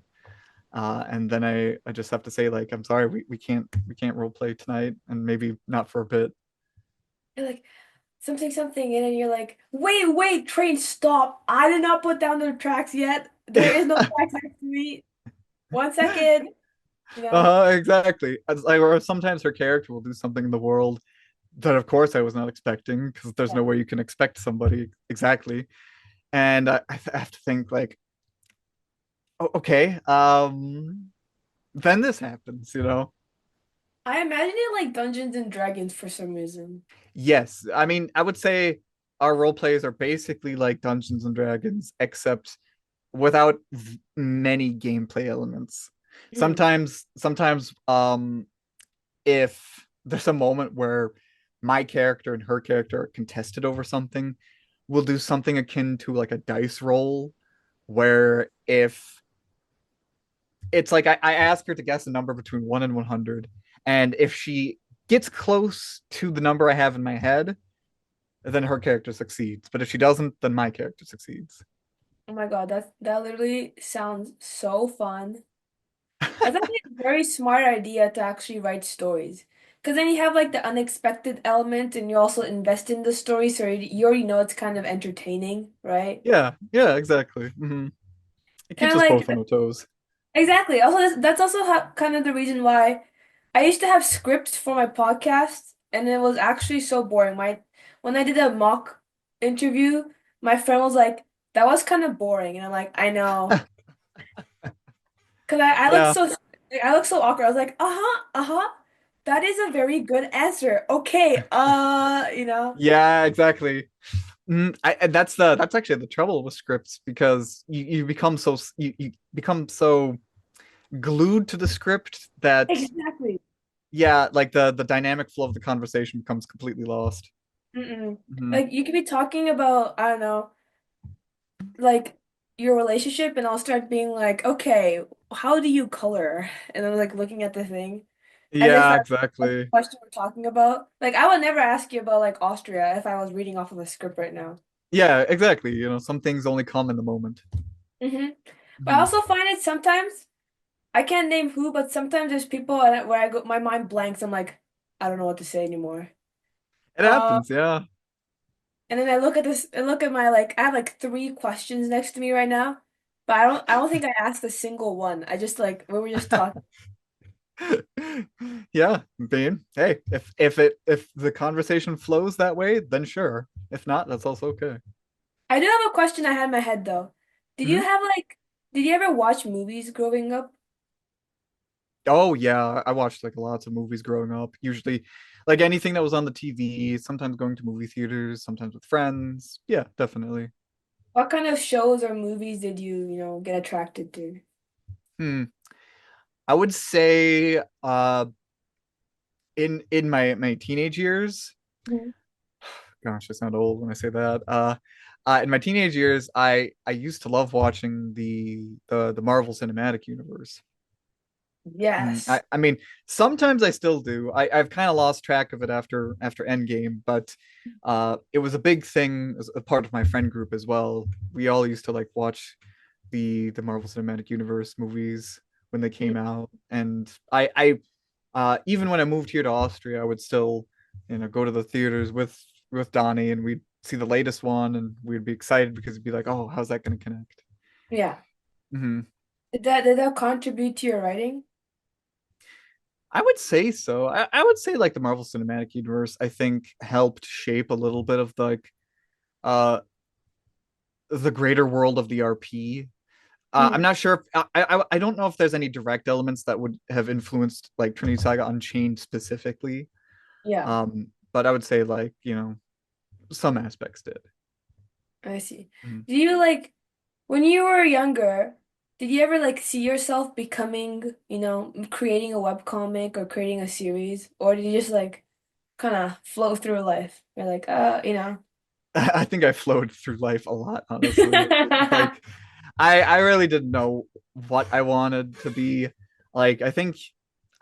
S2: And then I just have to say like I'm sorry, we can't role play tonight and maybe not for a bit.
S1: You're like something, something, and then you're like, wait, train, stop. I did not put down the tracks yet. There is no facts next to me. 1 second, you know.
S2: Exactly. It's like, or sometimes her character will do something in the world that, of course, I was not expecting because there's no
S1: Yeah.
S2: way you can expect somebody exactly. And I have to think like, okay, then this happens, you know?
S1: I imagine it like Dungeons and Dragons for some reason.
S2: Yes, I mean, I would say our role plays are basically like Dungeons and Dragons, except without many gameplay elements.
S1: Hmm.
S2: Sometimes, if there's a moment where my character and her character are contested over something, we'll do something akin to like a dice roll, where if it's like I ask her to guess a number between 1 and 100, and if she gets close to the number I have in my head, then her character succeeds. But if she doesn't, then my character succeeds.
S1: Oh my God, that literally sounds so fun. That's actually a very smart idea to actually write stories. Because then you have like the unexpected element and you also invest in the story, so you already know it's kind of entertaining, right?
S2: Yeah, yeah, exactly. It
S1: Kind
S2: keeps
S1: of
S2: us
S1: like
S2: both on our toes.
S1: exactly. Also, that's also how, kind of the reason why I used to have scripts for my podcast, and it was actually so boring. When I did a mock interview, my friend was like, "That was kind of boring," and I'm like, "I know," because
S2: Yeah,
S1: I look so awkward. I was like, "Uh-huh, uh-huh, that is a very good answer." Okay,
S2: yeah, exactly. And that's actually the trouble with scripts because you become you become so glued to the script that
S1: exactly.
S2: yeah, like the dynamic flow of the conversation becomes completely lost.
S1: Mm-mm.
S2: Mhm.
S1: Like you could be talking about, I don't know, like your relationship and I'll start being like, okay, how do you color? And I'm like looking at the thing as if
S2: Yeah,
S1: that's the
S2: exactly.
S1: question we're talking about. Like I would never ask you about like Austria if I was reading off of a script right now.
S2: Yeah, exactly. Some things only come in the moment.
S1: Hmm. But I
S2: Mhm.
S1: also find it sometimes I can't name who, but sometimes there's people where I go my mind blanks. I'm like, I don't know what to say anymore.
S2: It
S1: Uh,
S2: happens, yeah.
S1: and then I look at my like I have like three questions next to me right now. But I don't think I asked a single one. I just like we were just talking.
S2: Yeah, being hey, if the conversation flows that way, then sure. If not, that's also okay.
S1: I do have a question I had in my head though. Did you
S2: Mhm.
S1: have like, did you ever watch movies growing up?
S2: Oh yeah, I watched like lots of movies growing up. Usually, like anything that was on the TV. Sometimes going to movie theaters, sometimes with friends. Yeah, definitely.
S1: What kind of shows or movies did you know, get attracted to?
S2: Hmm. I would say, in my teenage years.
S1: Mhm.
S2: Gosh, I sound old when I say that. In my teenage years, I used to love watching the Marvel Cinematic Universe.
S1: Yes.
S2: I mean, sometimes I still do. I've kind of lost track of it after Endgame, but it was a big thing as a part of my friend group as well. We all used to like watch the Marvel Cinematic Universe movies when they
S1: Mm.
S2: came out, and I even when I moved here to Austria, I would still go to the theaters with Donnie, and we'd see the latest one, and we'd be excited because it'd be like, oh, how's that going to connect?
S1: Yeah.
S2: Hmm.
S1: Did that contribute to your writing?
S2: I would say so. I would say like the Marvel Cinematic Universe, I think helped shape a little bit of uh the greater world of the RP. I'm
S1: Mm.
S2: not sure if I don't know if there's any direct elements that would have influenced like Trinity Saga Unchained specifically.
S1: Yeah,
S2: But I would say like, some aspects did.
S1: I see.
S2: Mhm.
S1: Do you like when you were younger, did you ever like see yourself becoming, you know, creating a webcomic or creating a series? Or did you just like kind of flow through life? You're like, you know.
S2: I think I flowed through life a lot, honestly. Like I really didn't know what I wanted to be. Like I think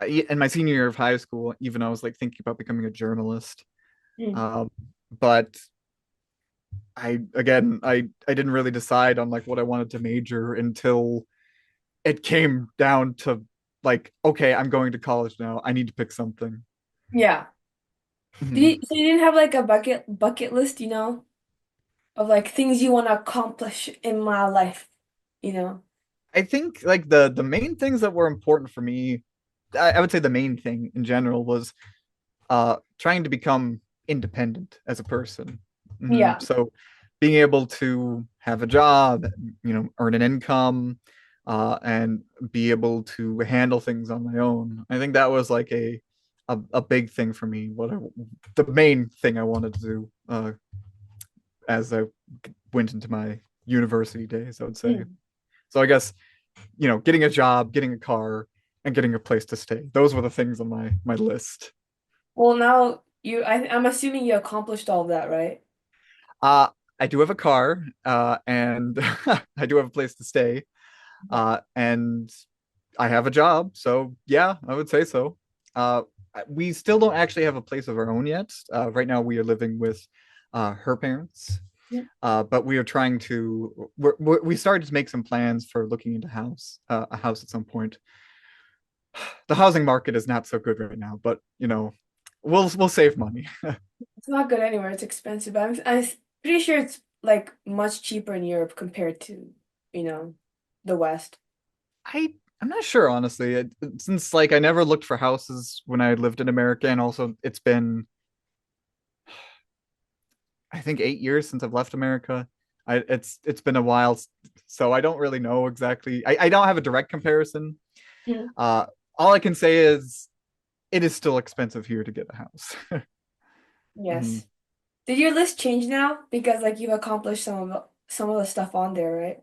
S2: in my senior year of high school, even I was like thinking about becoming a journalist.
S1: Mm.
S2: Um, but I didn't really decide on like what I wanted to major until it came down to like, okay, I'm going to college now. I need to pick something.
S1: Yeah.
S2: Mhm.
S1: So you didn't have like a bucket list, you know, of like things you want to accomplish in my life? you know?
S2: I think like the main things that were important for me, I would say the main thing in general was trying to become independent as a person.
S1: Yeah.
S2: So being able to have a job, earn an income, and be able to handle things on my own. I think that was like a big thing for me. The main thing I wanted to do as I went into my university days, I would say.
S1: Mm.
S2: So I guess getting a job, getting a car, and getting a place to stay. Those were the things on my list.
S1: Well, now I'm assuming you accomplished all of that, right?
S2: Uh, I do have a car, and I do have a place to stay, and I have a job. So yeah, I would say so. Uh, we still don't actually have a place of our own yet. Right now, we are living with her parents,
S1: Yeah.
S2: but we are trying to. We started to make some plans for looking into a house at some point. The housing market is not so good right now, but we'll save money.
S1: It's not good anywhere. It's expensive. But I'm pretty sure it's like much cheaper in Europe compared to, you know, the West.
S2: I'm not sure honestly. Since like I never looked for houses when I lived in America, and also it's been I think 8 years since I've left America. It's been a while, so I don't really know exactly. I don't have a direct comparison.
S1: Mm.
S2: Uh, all I can say is it is still expensive here to get a house. Mhm.
S1: Yes. Did your list change now? Because like you've accomplished some of the stuff on there, right?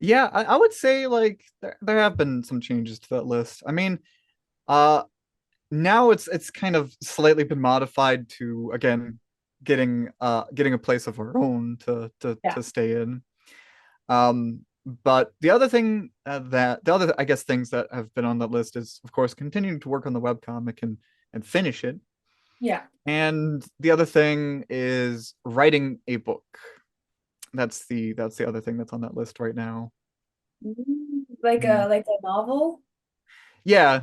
S2: Yeah, I would say like there have been some changes to that list. I mean, uh, now it's kind of slightly been modified to again getting a place of our own
S1: Yeah.
S2: to stay in. But the other thing the other I guess things that have been on that list is of course continuing to work on the webcomic and finish it.
S1: Yeah.
S2: And the other thing is writing a book. That's the other thing that's on that list right now.
S1: Like
S2: Mhm.
S1: a novel?
S2: Yeah,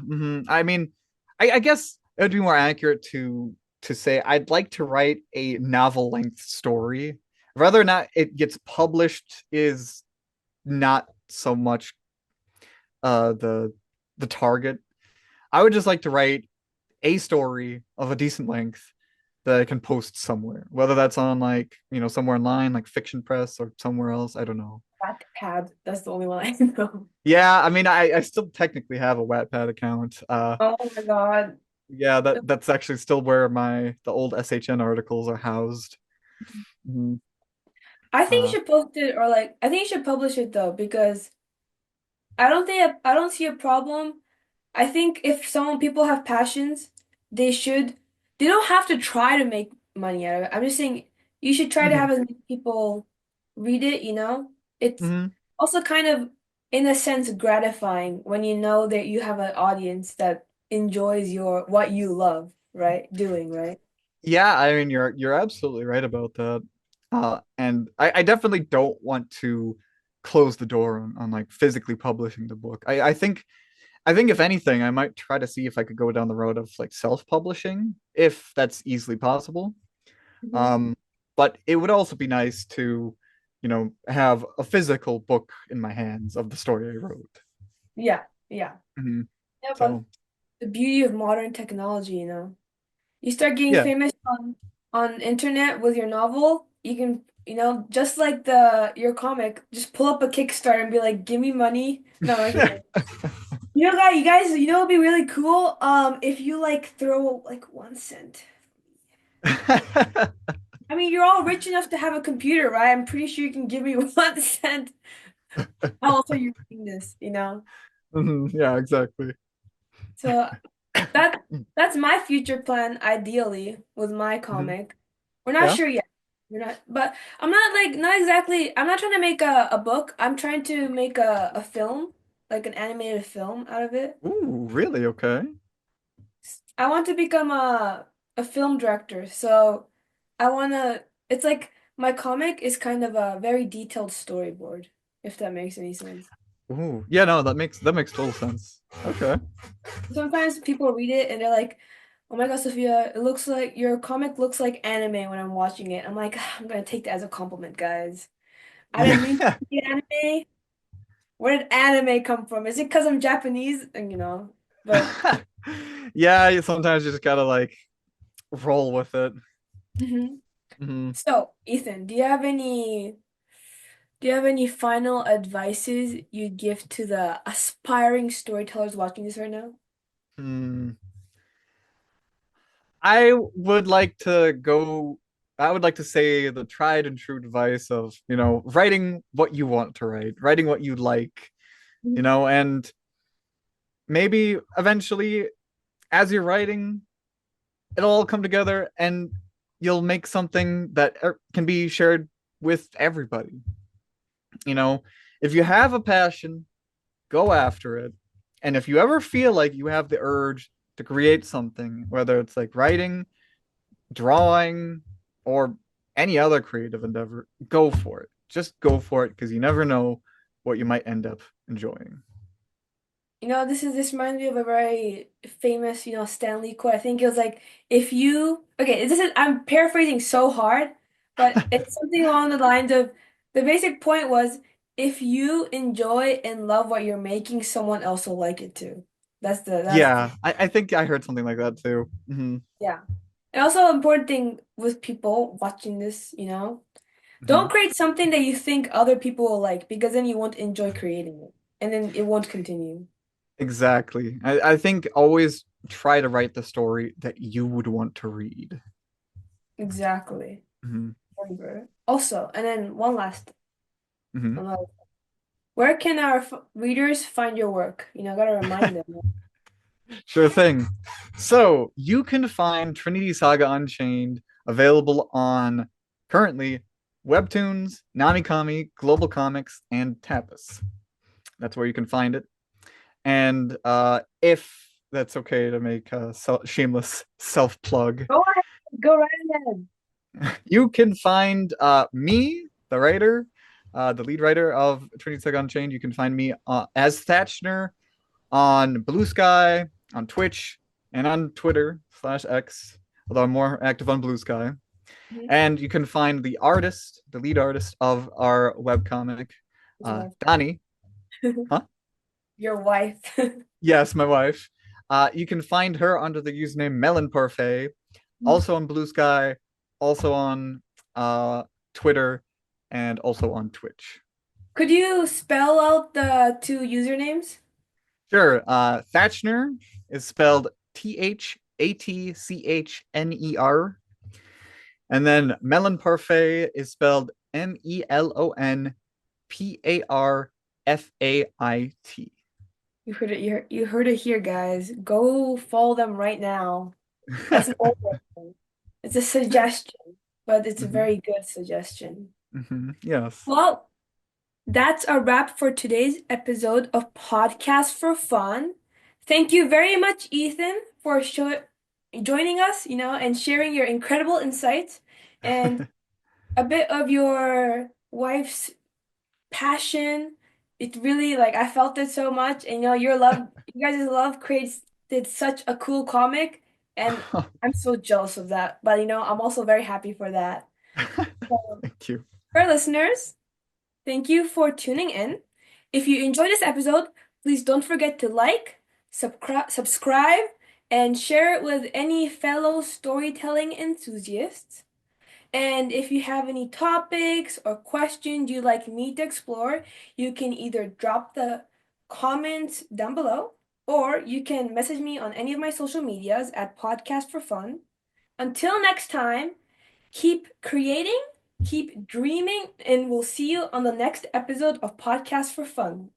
S2: I mean, I guess it would be more accurate to say I'd like to write a novel length story. Whether or not it gets published is not so much the target. I would just like to write a story of a decent length that I can post somewhere, whether that's on like somewhere online like Fiction Press or somewhere else. I don't know.
S1: Wattpad. That's the only one I know.
S2: Yeah, I mean, I still technically have a Wattpad account.
S1: Oh my God.
S2: Yeah, that's actually still where the old SHN articles are housed. Mhm.
S1: I think you
S2: Uh,
S1: should post it or like I think you should publish it though because I don't see a problem. I think if someone people have passions, they should they don't have to try to make money out of it. I'm just saying you should try to
S2: mhm,
S1: have as many people read it, you know? It's
S2: mhm.
S1: also kind of in a sense gratifying when you know that you have an audience that enjoys your what you love, right? Doing, right?
S2: Yeah, I mean, you're absolutely right about that. And I definitely don't want to close the door on like physically publishing the book. I think if anything, I might try to see if I could go down the road of like self-publishing, if that's easily possible.
S1: Mhm.
S2: Um, but it would also be nice to, have a physical book in my hands of the story I wrote.
S1: Yeah, yeah.
S2: Mhm.
S1: Yeah, but
S2: So
S1: the beauty of modern technology, you know. You start getting
S2: yeah.
S1: famous on internet with your novel, you can, just like the your comic, just pull up a Kickstarter and be like, "Give me money." No, I'm kidding. You know, it'd be really cool. If you like throw like 1 cent. I mean, you're all rich enough to have a computer, right? I'm pretty sure you can give me 1 cent. How else are you reading this? You know?
S2: Yeah, exactly.
S1: So that that's my future plan, ideally, with my
S2: Mhm.
S1: comic. We're not
S2: Yeah.
S1: sure yet. We're not, but I'm not like not exactly. I'm not trying to make a book. I'm trying to make a film, like an animated film out of it.
S2: Ooh, really? Okay.
S1: I want to become a film director. So I wanna. It's like my comic is kind of a very detailed storyboard, if that makes any sense.
S2: Ooh, yeah, no, that makes total sense. Okay.
S1: Sometimes people read it and they're like, "Oh my God, Sophia, it looks like your comic looks like anime when I'm watching it." I'm like, "I'm gonna take that as a compliment, guys. I didn't mean to
S2: Yeah.
S1: be anime." Where did anime come from? Is it because I'm Japanese? But
S2: Yeah, you sometimes you just gotta like roll with it.
S1: Mhm.
S2: Hmm.
S1: So, Ethan, do you have any final advices you'd give to the aspiring storytellers watching this right now?
S2: Hmm. I would like to go. I would like to say the tried and true advice of, writing what you want to write, writing what you like,
S1: Mhm.
S2: and maybe eventually, as you're writing, it'll all come together and you'll make something that can be shared with everybody. You know, if you have a passion, go after it. And if you ever feel like you have the urge to create something, whether it's like writing, drawing, or any other creative endeavor, go for it. Just go for it because you never know what you might end up enjoying.
S1: This reminds me of a very famous, Stanley quote. I think it was like, if you okay, this is I'm paraphrasing so hard, but it's something along the lines of the basic point was if you enjoy and love what you're making, someone else will like it too. That's the
S2: Yeah, I think I heard something like that too. Hmm.
S1: yeah. And also important thing with people watching this,
S2: Hmm.
S1: don't create something that you think other people will like because then you won't enjoy creating it and then it won't continue.
S2: Exactly. I think always try to write the story that you would want to read.
S1: Exactly.
S2: Hmm.
S1: Remember. Also, and then
S2: Hmm.
S1: one last- where can our readers find your work? Gotta remind them.
S2: Sure thing. So you can find Trinity Saga Unchained available on currently Webtoons, Namikami, Global Comics, and Tapas. That's where you can find it. And if that's okay to make a shameless self plug,
S1: Go ahead, go right ahead.
S2: you can find me, the writer, the lead writer of Trinity Saga Unchained. You can find me as Thatchner on Blue Sky, on Twitch, and on Twitter/X, although I'm more active on Blue Sky.
S1: Mhm.
S2: And you can find the artist, the lead artist of our webcomic,
S1: His wife.
S2: Donnie. Huh?
S1: Your wife.
S2: Yes, my wife. You can find her under the username Melon Parfait, also on Blue Sky, also on uh, Twitter, and also on Twitch.
S1: Could you spell out the two usernames?
S2: Sure. Thatchner is spelled Hatchner, and then Melon Parfait is spelled Melonparfait.
S1: You heard it here, guys. Go follow them right now. That's an old one. It's a suggestion, but it's a
S2: Hmm.
S1: very good suggestion.
S2: Hmm. Yes.
S1: Well, that's a wrap for today's episode of Podcast for Fun. Thank you very much, Ethan, for joining us, and sharing your incredible insights and a bit of your wife's passion. It really like I felt it so much, and you guys' love created such a cool comic, and I'm so jealous of that. But I'm also very happy for that. So,
S2: Thank you.
S1: for our listeners, thank you for tuning in. If you enjoyed this episode, please don't forget to like, subscribe, and share it with any fellow storytelling enthusiasts. And if you have any topics or questions you'd like me to explore, you can either drop the comments down below or you can message me on any of my social medias at Podcast for Fun. Until next time, keep creating, keep dreaming, and we'll see you on the next episode of Podcast for Fun.